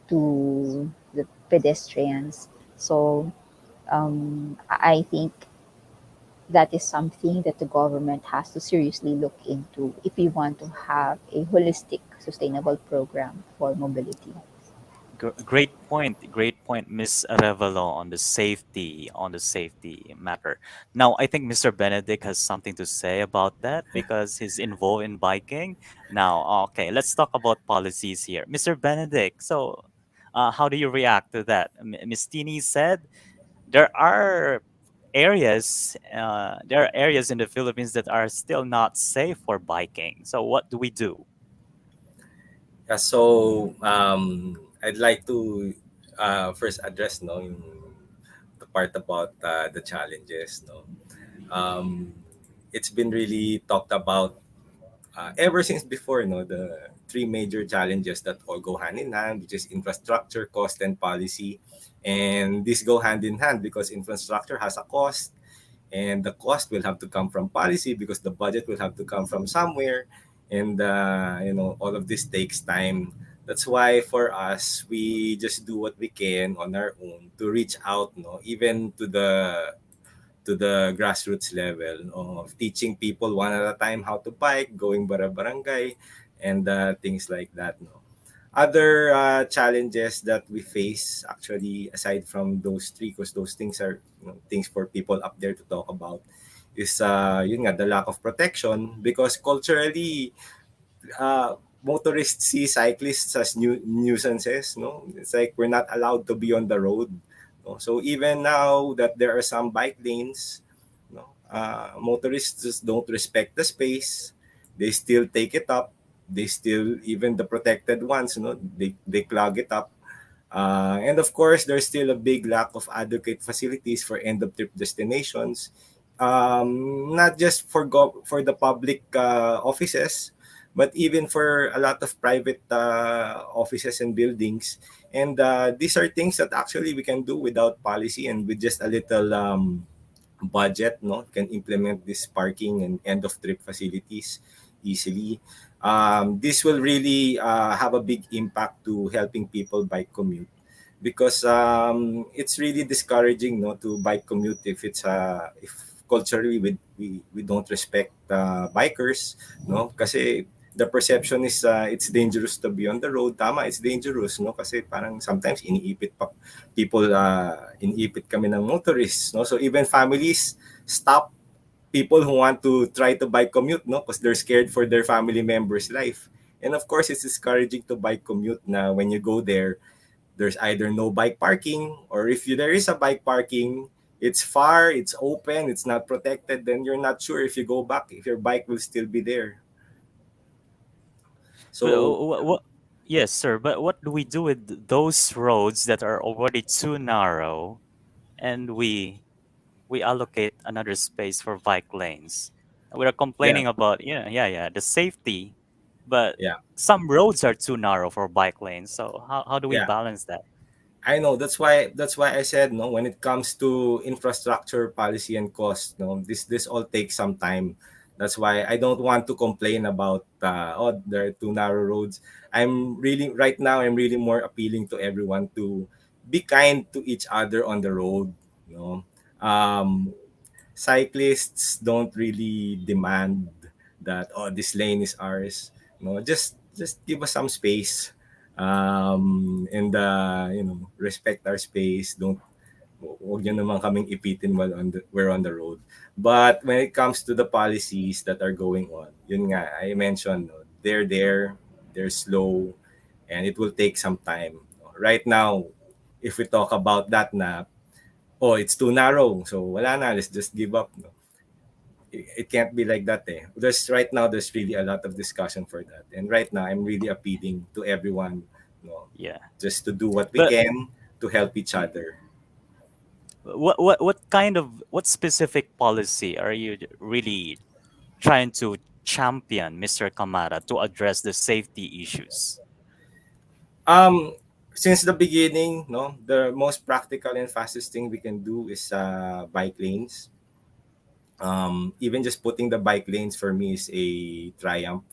to the pedestrians. So I think that is something that the government has to seriously look into if we want to have a holistic, sustainable program for mobility. Great point, Miss Revelo, on the safety matter. Now, I think Mr. Benedict has something to say about that because he's involved in biking. Now, okay, let's talk about policies here, Mr. Benedict. So, how do you react to that? Miss Tini said there are areas in the Philippines that are still not safe for biking. So, what do we do? Yeah, so I'd like to first address the part about the challenges. No, um, it's been really talked about ever since before. The three major challenges that all go hand in hand, which is infrastructure, cost, and policy. And these go hand in hand because infrastructure has a cost, and the cost will have to come from policy because the budget will have to come from somewhere, and all of this takes time. That's why for us we just do what we can on our own to reach out, no, even to the grassroots level of teaching people one at a time how to bike, going barangay, and things like that, no. Other challenges that we face, actually, aside from those three, because those things are things for people up there to talk about, is yun nga, the lack of protection, because culturally motorists see cyclists as nuisances. No, it's like we're not allowed to be on the road. No? So even now that there are some bike lanes, no, motorists just don't respect the space. They still take it up. They still, even the protected ones, they clog it up. And of course, there's still a big lack of adequate facilities for end of trip destinations, not just for the public offices, but even for a lot of private offices and buildings. And these are things that actually we can do without policy and with just a little budget, no, can implement this parking and end of trip facilities. easily. This will really have a big impact to helping people bike commute because it's really discouraging no to bike commute if it's if culturally we don't respect bikers no kasi the perception is it's dangerous to be on the road. Tama, it's dangerous no kasi parang sometimes iniipit pa people iniipit kami ng motorists no, so even families stop people who want to try to bike commute no because they're scared for their family members life. And of course it's discouraging to bike commute na when you go there there's either no bike parking, or if there is a bike parking, it's far, it's open, it's not protected, then you're not sure if you go back if your bike will still be there. But So yes, sir. But what do we do with those roads that are already too narrow, and we allocate another space for bike lanes? We are yeah, complaining about the safety, but yeah, some roads are too narrow for bike lanes. So how do we yeah. balance that? I know that's why I said no when it comes to infrastructure policy and cost no this all takes some time. That's why I don't want to complain about oh there are too narrow roads. I'm really more appealing to everyone to be kind to each other on the road. You know, um, cyclists don't really demand that oh this lane is ours. No, just give us some space and respect our space. Don't Huwag nyo naman kaming ipitin while we're on the road. But when it comes to the policies that are going on, yun nga, I mentioned, no, they're slow, and it will take some time. Right now, if we talk about that na, oh, it's too narrow, so wala na, let's just give up. No? It can't be like that. Eh. There's really a lot of discussion for that. And right now, I'm really appealing to everyone, no, Yeah. just to do what we But can to help each other. what specific policy are you really trying to champion, Mr. Kamara, to address the safety issues? Um, since the beginning, no, the most practical and fastest thing we can do is bike lanes. Even just putting the bike lanes for me is a triumph,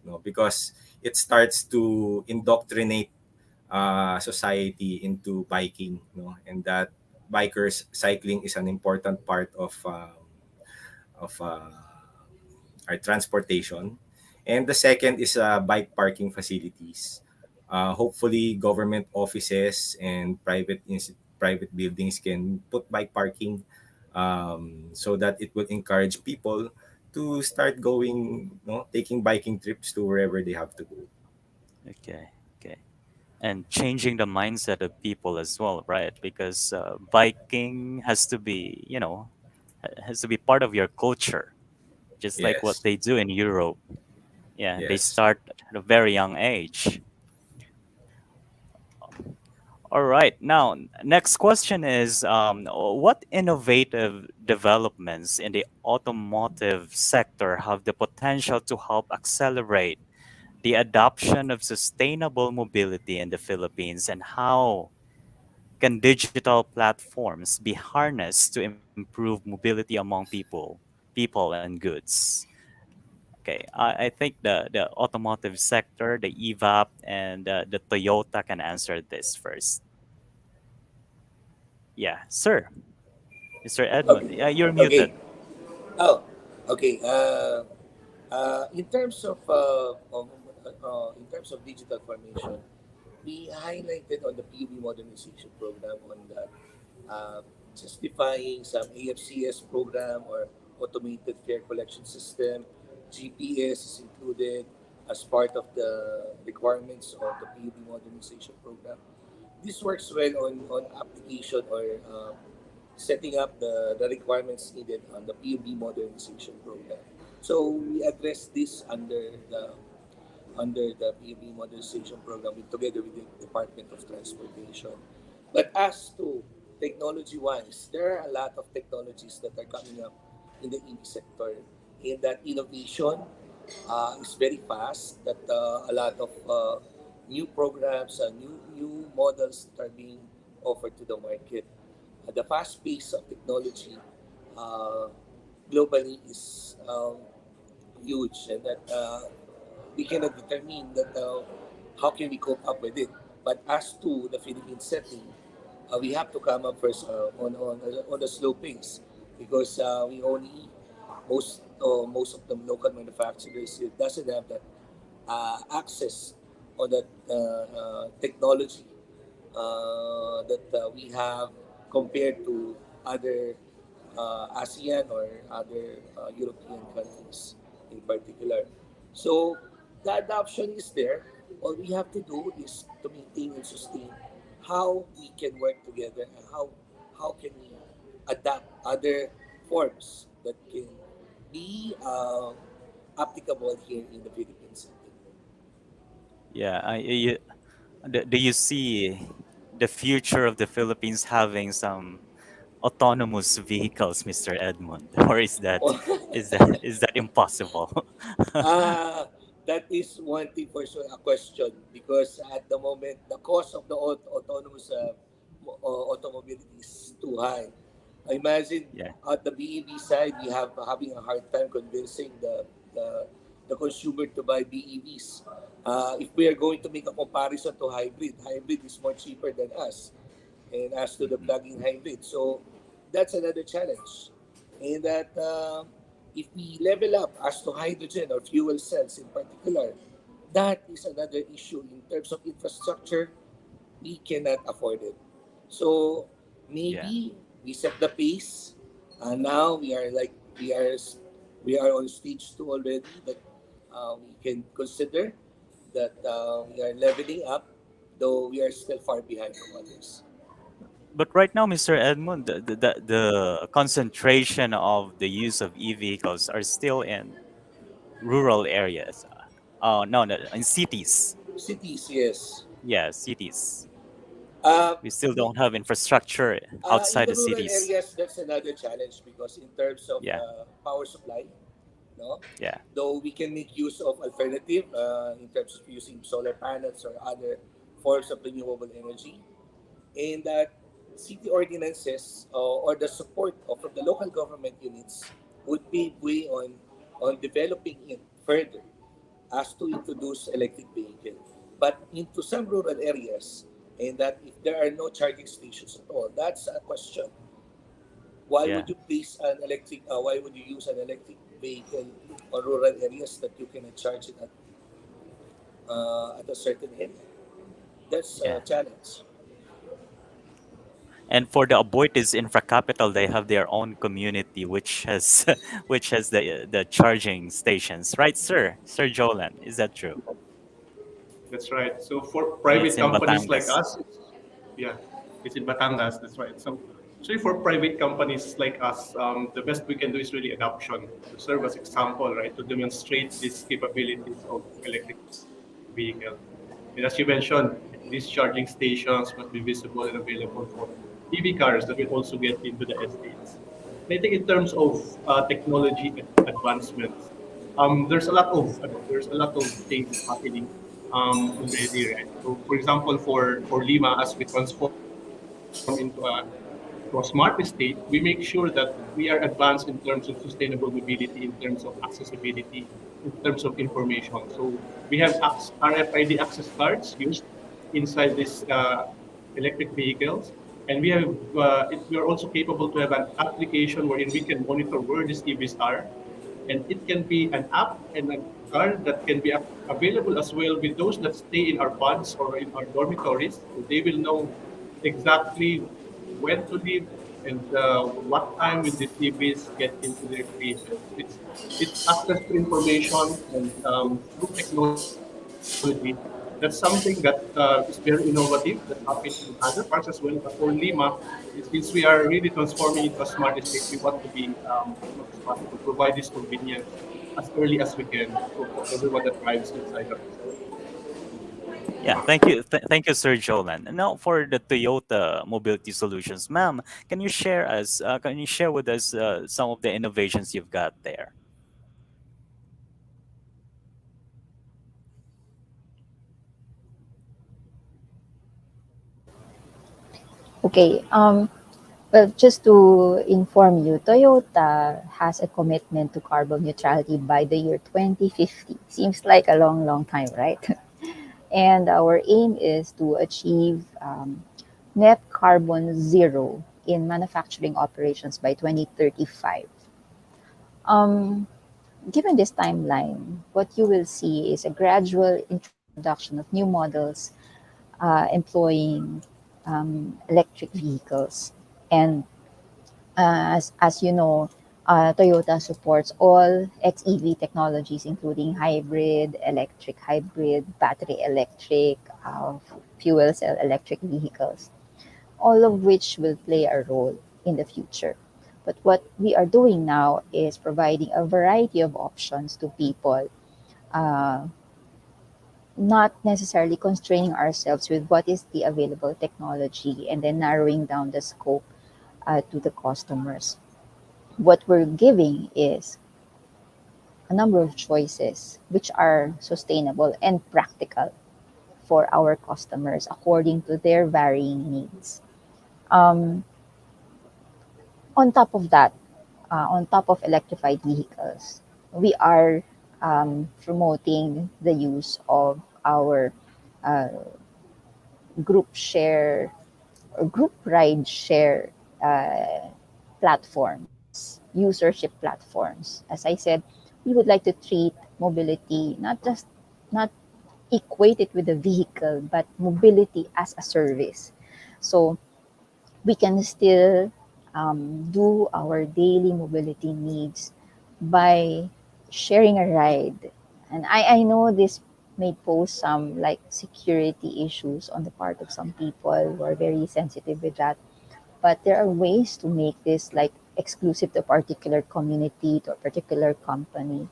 no, because it starts to indoctrinate society into biking, no, and that bikers cycling is an important part of our transportation. And the second is bike parking facilities. Hopefully, government offices and private buildings can put bike parking so that it will encourage people to start going, taking biking trips to wherever they have to go. Okay, okay. And changing the mindset of people as well, right? Because biking has to be, has to be part of your culture, just like what Yes, they do in Europe. Yeah, they yes. start at a very young age. All right. Now, next question is what innovative developments in the automotive sector have the potential to help accelerate the adoption of sustainable mobility in the Philippines, and how can digital platforms be harnessed to improve mobility among people and goods? Okay, I think the automotive sector, the EVAP, and the Toyota can answer this first. Yeah, sir, Mr. Edmund, Okay. yeah, you're Okay. muted. Oh, okay. In terms of digital formation, we highlighted on the PUB modernization program on that uh, justifying some AFCS program or automated fare collection system. GPS is included as part of the requirements of the PUB modernization program. This works well on application or setting up the requirements needed on the PUB modernization program. So we address this under the PUB modernization program together with the Department of Transportation. But as to technology-wise, there are a lot of technologies that are coming up in the EV sector, and that innovation is very fast. That a lot of new programs, new models that are being offered to the market. The fast pace of technology uh, globally huge, and that we cannot determine that how can we cope up with it. But as to the Philippine setting, we have to come up first on a slow pace because we only most of the local manufacturers it doesn't have that access on that technology that we have compared to other ASEAN or other European countries in particular. So the adoption is there. All we have to do is to maintain and sustain how we can work together and how can we adapt other forms that can be applicable here in the Philippines. Yeah, do you see the future of the Philippines having some autonomous vehicles, Mr. Edmund, or is that impossible? Ah, that is one thing for sure a question because at the moment the cost of the autonomous automobile is too high. I imagine Yeah. at the BEV side we have having a hard time convincing the consumer to buy BEVs. If we are going to make a comparison to hybrid is more cheaper than us and as to the Mhm. plug-in hybrid. So that's another challenge. And that if we level up as to hydrogen or fuel cells in particular, that is another issue in terms of infrastructure. We cannot afford it. So Yeah. maybe we set the pace. Now we are on stage two already that we can consider that we are leveling up, though we are still far behind from others. But right now, Mr. Edmund, the concentration of the use of e-vehicles are still in rural areas. Oh, no, no, in cities. Cities, yes. Yeah, cities. Uh, We still don't have infrastructure in outside the the rural cities. areas, that's another challenge because in terms of Yeah, power supply, no, yeah, though we can make use of alternative in terms of using solar panels or other forms of renewable energy, and that city ordinances or the support from the local government units would be way on developing it further as to introduce electric vehicle. But into some rural areas, and that if there are no charging stations at all, that's a question. Why yeah, would you place an electric? Why would you use an electric vehicle on rural areas that you cannot charge it at a certain area? That's a yeah. challenge. And for the Aboitiz infracapital, they have their own community, which has which has the charging stations, right, Sir Jolan? Is that true? That's right. So for And it's private in companies like Batangas. us, yeah, it's in Batangas. That's right. So actually, for private companies like us, the best we can do is really adoption to serve as example, right, to demonstrate these capabilities of electric vehicles. And as you mentioned, these charging stations must be visible and available for EV cars that will also get into the estates. And I think in terms of technology advancements, there's a lot of things happening already, right? So, for example, for Lima, as we transform into a smart estate, we make sure that we are advanced in terms of sustainable mobility, in terms of accessibility, in terms of information. So we have RFID access cards used inside these electric vehicles, and we are also capable to have an application wherein we can monitor where these EVs are, and it can be an app and a card that can be available as well with those that stay in our pods or in our dormitories. So they will know exactly when to leave and what time will the TVs get into their vehicles. It's access to information and through technology. That's something that is very innovative. That's happening in other parts as well. But for Lima, since we are really transforming into a smart estate, we want to be as much as possible provide this convenience as early as we can for everyone that drives inside our facilities. Yeah, thank you, thank you, Sir Jolan. And now for the Toyota Mobility Solutions, ma'am, can you share with us some of the innovations you've got there? Okay. Well, just to inform you, Toyota has a commitment to carbon neutrality by the year 2050. Seems like a long, long time, right? And our aim is to achieve net carbon zero in manufacturing operations by 2035. Um, Given this timeline, what you will see is a gradual introduction of new models employing electric vehicles. And as you know, Toyota supports all XEV technologies, including hybrid, battery electric, fuel cell electric vehicles, all of which will play a role in the future. But what we are doing now is providing a variety of options to people, uh, not necessarily constraining ourselves with what is the available technology and then narrowing down the scope to the customers. What we're giving is a number of choices which are sustainable and practical for our customers according to their varying needs. Um, on top of that, on top of electrified vehicles, we are promoting the use of our uh, group share or group ride share uh, platforms, usership platforms. As I said, we would like to treat mobility not equate it with a vehicle, but mobility as a service. So we can still do our daily mobility needs by sharing a ride. And I know this may pose some like security issues on the part of some people who are very sensitive with that. But there are ways to make this like exclusive to a particular community, to a particular company.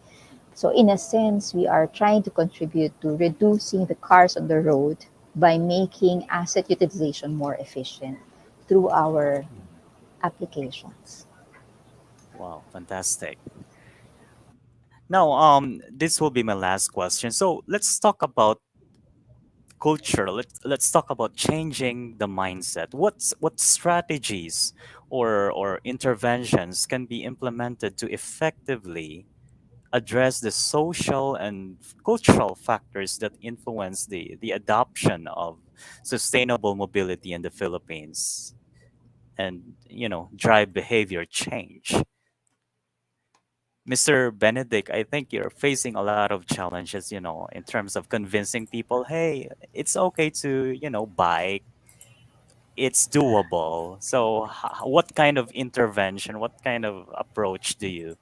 So in a sense, we are trying to contribute to reducing the cars on the road by making asset utilization more efficient through our applications. Wow, fantastic. Now, this will be my last question. So let's talk about culture. Let's talk about changing the mindset. What strategies or interventions can be implemented to effectively address the social and cultural factors that influence the adoption of sustainable mobility in the Philippines and drive behavior change. Mr. Benedict, I think you're facing a lot of challenges, in terms of convincing people, hey, it's okay to, bike. It's doable. So, what kind of intervention, what kind of approach do you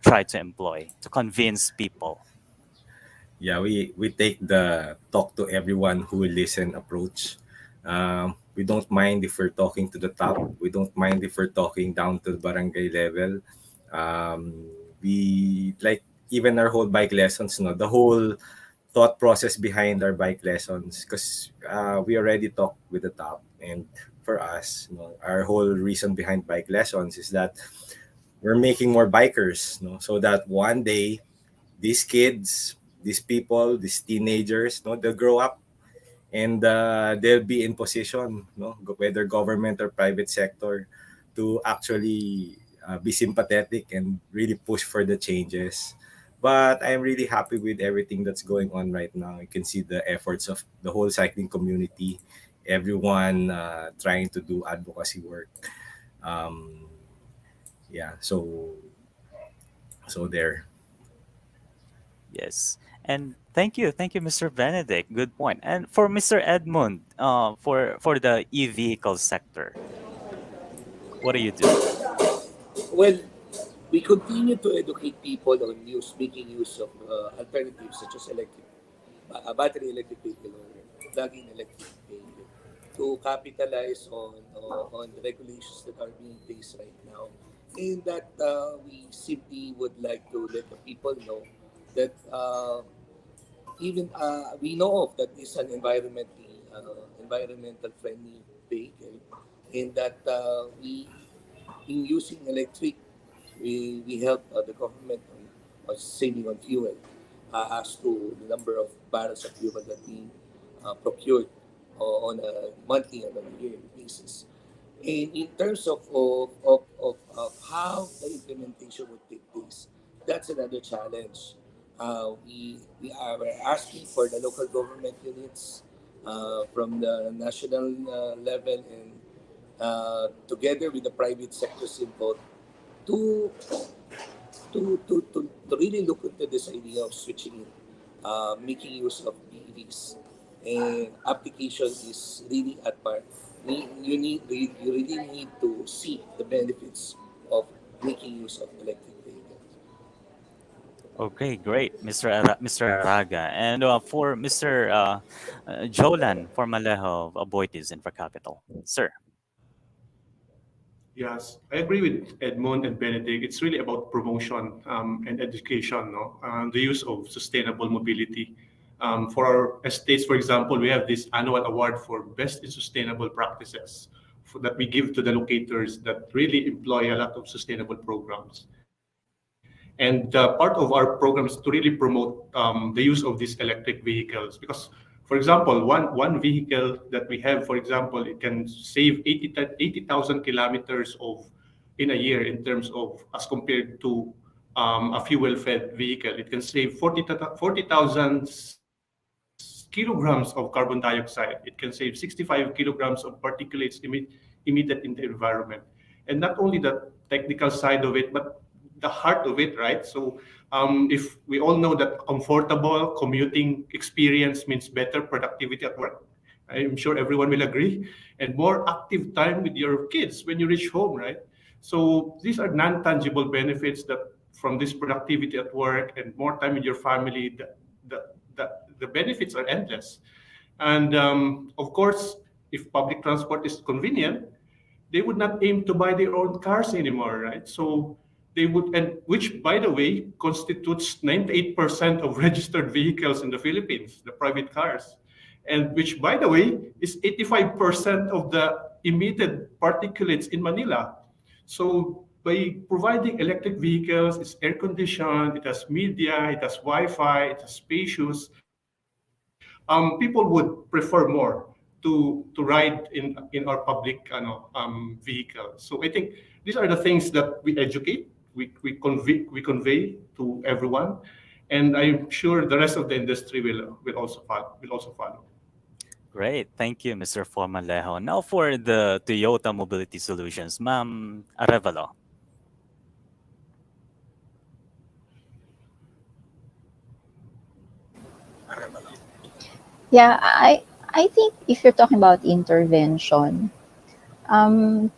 try to employ to convince people? Yeah, we take the talk to everyone who will listen approach. We don't mind if we're talking to the top. We don't mind if we're talking down to the barangay level. We like even our whole bike lessons, no, the whole thought process behind our bike lessons, because we already talked with the top, and for us, our whole reason behind bike lessons is that we're making more bikers, so that one day these kids, these people, these teenagers, they'll grow up and they'll be in position, whether government or private sector, to actually be sympathetic and really push for the changes. But I'm really happy with everything that's going on right now. You can see the efforts of the whole cycling community, everyone trying to do advocacy work. Um, yeah, so there. Yes. And thank you, Mr. Benedict. Good point. And for Mr. Edmund, for the e-vehicle sector, what do you do? Well, we continue to educate people on making use of alternatives such as a battery electric vehicle or plug-in electric vehicle to capitalize on the regulations that are being placed right now. And that we simply would like to let the people know that even we know of that is an environmental friendly vehicle, and that we in using electric, we help the government on saving on fuel as to the number of barrels of fuel that we procured on a monthly and on a yearly basis. And in terms of how the implementation would take place, that's another challenge. We are we're asking for the local government units from the national level and together with the private sectors involved to to really look into this idea of switching it, making use of BEVs. And application is really at part. You really need to see the benefits of making use of electric vehicles. Okay, great, Mr. Araga. And for Mr. Jolan Formalejo of Aboitiz Infra Capital. Sir. Yes, I agree with Edmond and Benedict. It's really about promotion and education, no? The use of sustainable mobility. For our estates, for example, we have this annual award for best in sustainable practices that we give to the locators that really employ a lot of sustainable programs. And part of our program is to really promote the use of these electric vehicles because, for example, one vehicle that we have, for example, it can save 80,000 kilometers of in a year in terms of as compared to a fuel-fed vehicle. It can save 40,000 kilograms of carbon dioxide. It can save 65 kilograms of particulates emitted in the environment. And not only the technical side of it, but the heart of it, right? So if we all know that comfortable commuting experience means better productivity at work, I'm sure everyone will agree, and more active time with your kids when you reach home, right? So these are non-tangible benefits that from this productivity at work and more time with your family. The, the benefits are endless. And of course, if public transport is convenient, they would not aim to buy their own cars anymore, right? So they would, and which, by the way, constitutes 98% of registered vehicles in the Philippines, the private cars, and which, by the way, is 85% of the emitted particulates in Manila. So by providing electric vehicles, it's air conditioned, it has media, it has Wi-Fi, it has spacious. People would prefer more to ride in our public vehicle. So I think these are the things that we educate, we convey to everyone, and I'm sure the rest of the industry will also follow. Will also follow. Great. Thank you, Mr. Formalejo. Now for the Toyota Mobility Solutions, Ma'am Arevalo. Yeah, I think if you're talking about intervention,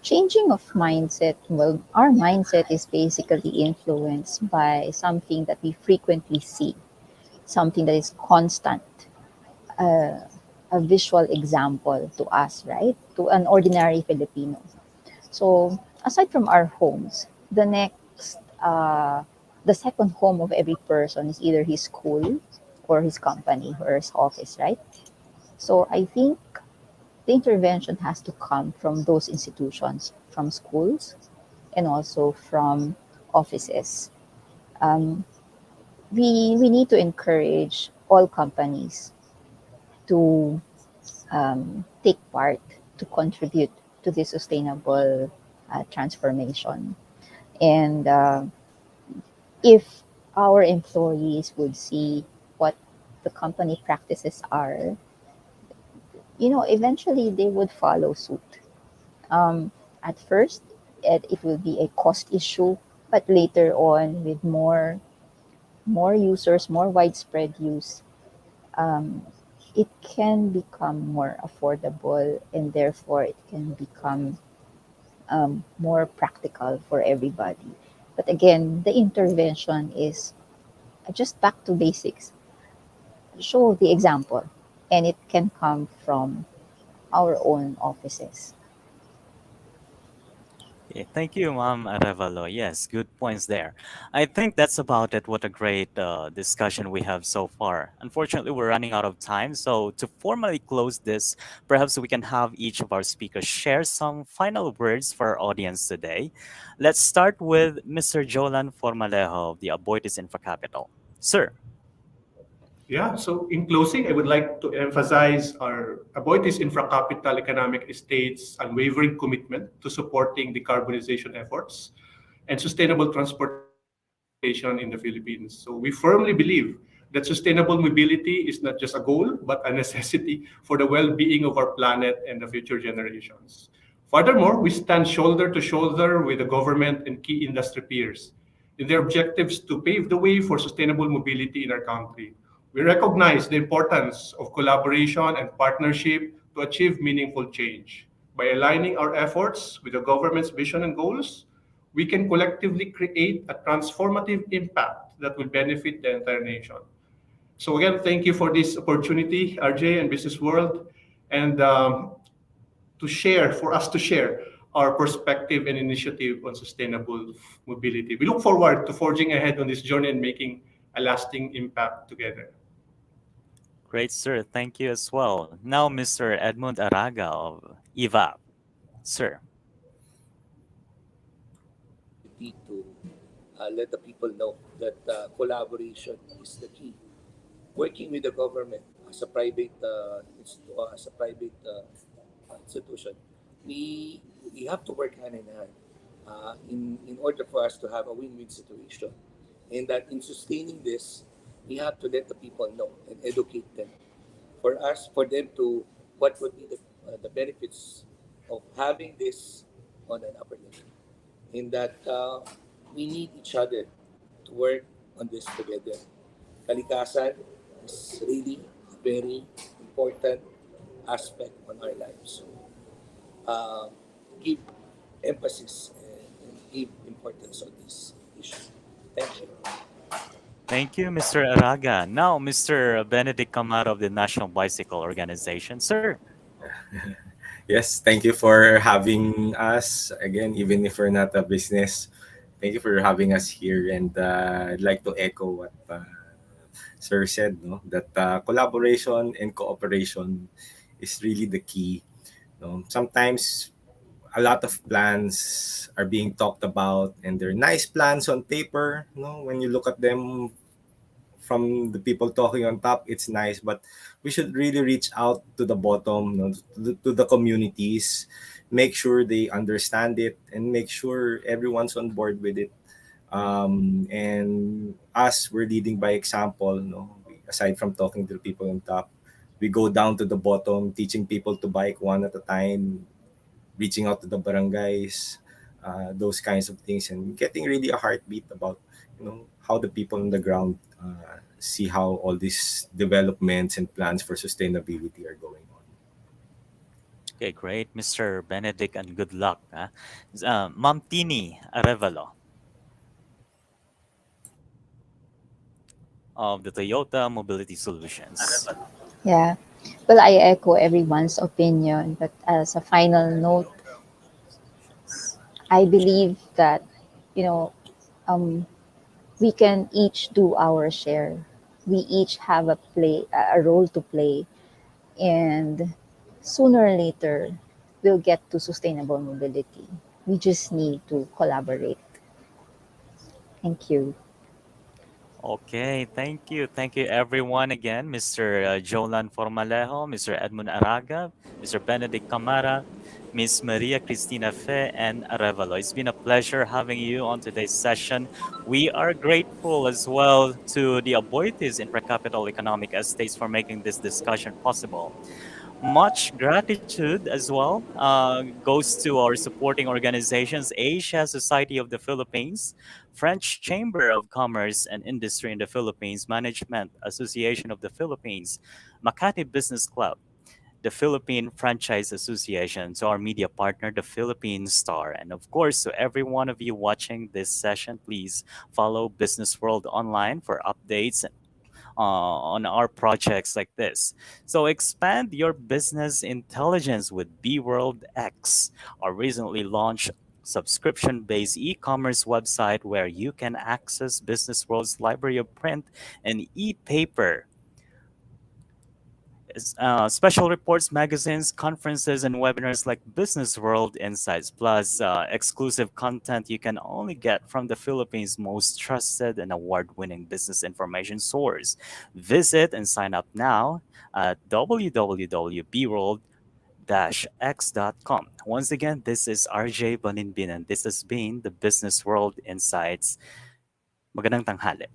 changing of mindset, well, our mindset is basically influenced by something that we frequently see, something that is constant, uh, a visual example to us, right? To an ordinary Filipino. So, aside from our homes, the second home of every person is either his school or his company or his office, right? So, I think the intervention has to come from those institutions, from schools and also from offices. Um, we need to encourage all companies to take part, to contribute to the sustainable transformation. And if our employees would see what the company practices are, eventually they would follow suit. At first, it will be a cost issue, but later on, with more users, more widespread use, um, it can become more affordable, and therefore it can become more practical for everybody. But again, the intervention is just back to basics. Show the example, and it can come from our own offices. Okay, thank you, Ma'am Arevalo. Yes, good points there. I think that's about it. What a great discussion we have so far. Unfortunately, we're running out of time. So, to formally close this, perhaps we can have each of our speakers share some final words for our audience today. Let's start with Mr. Jolan Formalejo of the Aboitiz Infra Capital. Sir. Yeah, so in closing, I would like to emphasize our Aboitiz Infracapital Economic Estate's unwavering commitment to supporting decarbonization efforts and sustainable transportation in the Philippines. So we firmly believe that sustainable mobility is not just a goal, but a necessity for the well-being of our planet and the future generations. Furthermore, we stand shoulder to shoulder with the government and key industry peers in their objectives to pave the way for sustainable mobility in our country. We recognize the importance of collaboration and partnership to achieve meaningful change. By aligning our efforts with the government's vision and goals, we can collectively create a transformative impact that will benefit the entire nation. So again, thank you for this opportunity, RJ and Business World, and for us to share our perspective and initiative on sustainable mobility. We look forward to forging ahead on this journey and making a lasting impact together. Great, sir. Thank you as well. Now, Mr. Edmund Araga of EVAP. Sir. Opportunity to let the people know that collaboration is the key. Working with the government as a private institution, we have to work hand in hand in order for us to have a win-win situation. And that in sustaining this, we have to let the people know and educate them. For them to what would be the benefits of having this on an upper level. In that we need each other to work on this together. Kalikasan is really a very important aspect on our lives. So uh, give emphasis and give importance on this issue. Thank you. Thank you, Mr. Araga. Now, Mr. Benedict Camara of the National Bicycle Organization. Sir. Yes, thank you for having us again, even if we're not a business. Thank you for having us here, and I'd like to echo what Sir said, no, that collaboration and cooperation is really the key. No? Sometimes a lot of plans are being talked about, and they're nice plans on paper. No, when you look at them from the people talking on top, it's nice, but we should really reach out to the bottom, no, to the communities, make sure they understand it, and make sure everyone's on board with it. And us, we're leading by example. No, aside from talking to the people on top, we go down to the bottom, teaching people to bike one at a time, reaching out to the barangays, those kinds of things, and getting really a heartbeat about how the people on the ground see how all these developments and plans for sustainability are going on. Okay, great, Mr. Benedict, and good luck. Ma'am Tini Arevalo of the Toyota Mobility Solutions. Yeah. Well, I echo everyone's opinion, but as a final note, I believe that, you know, um, we can each do our share. We each have a role to play, and sooner or later, we'll get to sustainable mobility. We just need to collaborate. Thank you. Okay, thank you. Thank you, everyone, again. Mr. Jolan Formalejo, Mr. Edmund Araga, Mr. Benedict Camara, Miss Maria Cristina Fe, and Arevalo. It's been a pleasure having you on today's session. We are grateful as well to the Aboitiz Infracapital Economic Estates for making this discussion possible. Much gratitude as well goes to our supporting organizations, Asia Society of the Philippines, French Chamber of Commerce and Industry in the Philippines, Management Association of the Philippines, Makati Business Club, the Philippine Franchise Association, to our media partner, the Philippine Star, and of course, to every one of you watching this session, please follow Business World Online for updates on our projects like this. So expand your business intelligence with BWorld X, our recently launched subscription-based e-commerce website where you can access Business World's library of print and e-paper special reports, magazines, conferences, and webinars like Business World Insights, plus exclusive content you can only get from the Philippines' most trusted and award-winning business information source. Visit and sign up now at www.bworld-x.com. Once again, this is RJ Baninbin, and this has been the Business World Insights. Magandang tanghali.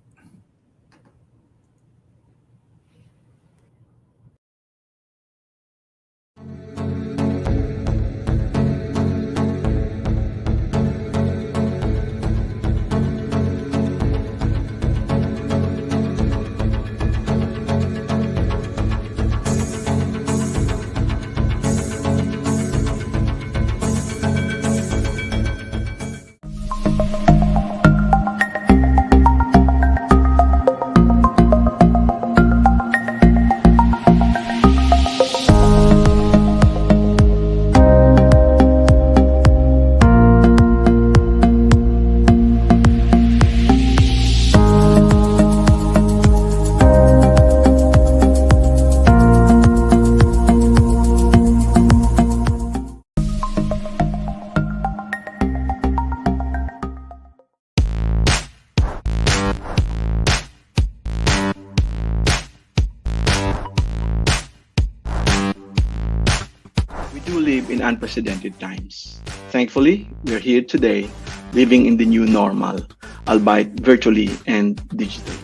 We do live in unprecedented times. Thankfully, we're here today, living in the new normal, albeit virtually and digitally.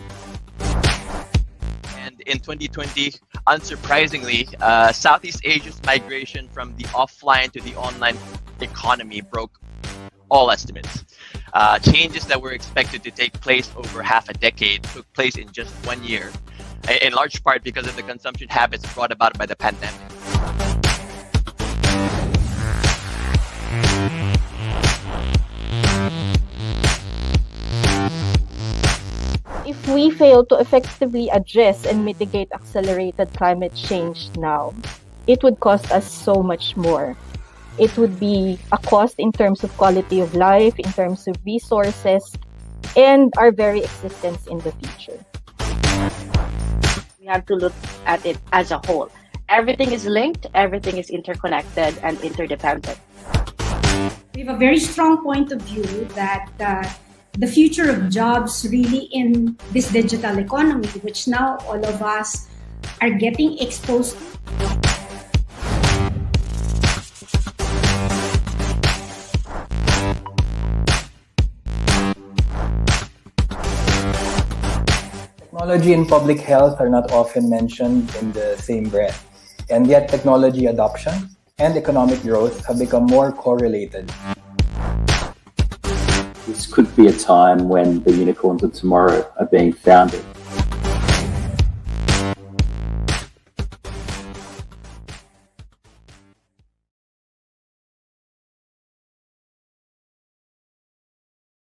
And in 2020, unsurprisingly, Southeast Asia's migration from the offline to the online economy broke all estimates. Changes that were expected to take place over half a decade took place in just 1 year, in large part because of the consumption habits brought about by the pandemic. If we fail to effectively address and mitigate accelerated climate change now, it would cost us so much more. It would be a cost in terms of quality of life, in terms of resources, and our very existence in the future. We have to look at it as a whole. Everything is linked, everything is interconnected and interdependent. We have a very strong point of view that the future of jobs really in this digital economy, which now all of us are getting exposed to. Technology and public health are not often mentioned in the same breath, and yet technology adoption and economic growth have become more correlated. This could be a time when the unicorns of tomorrow are being founded.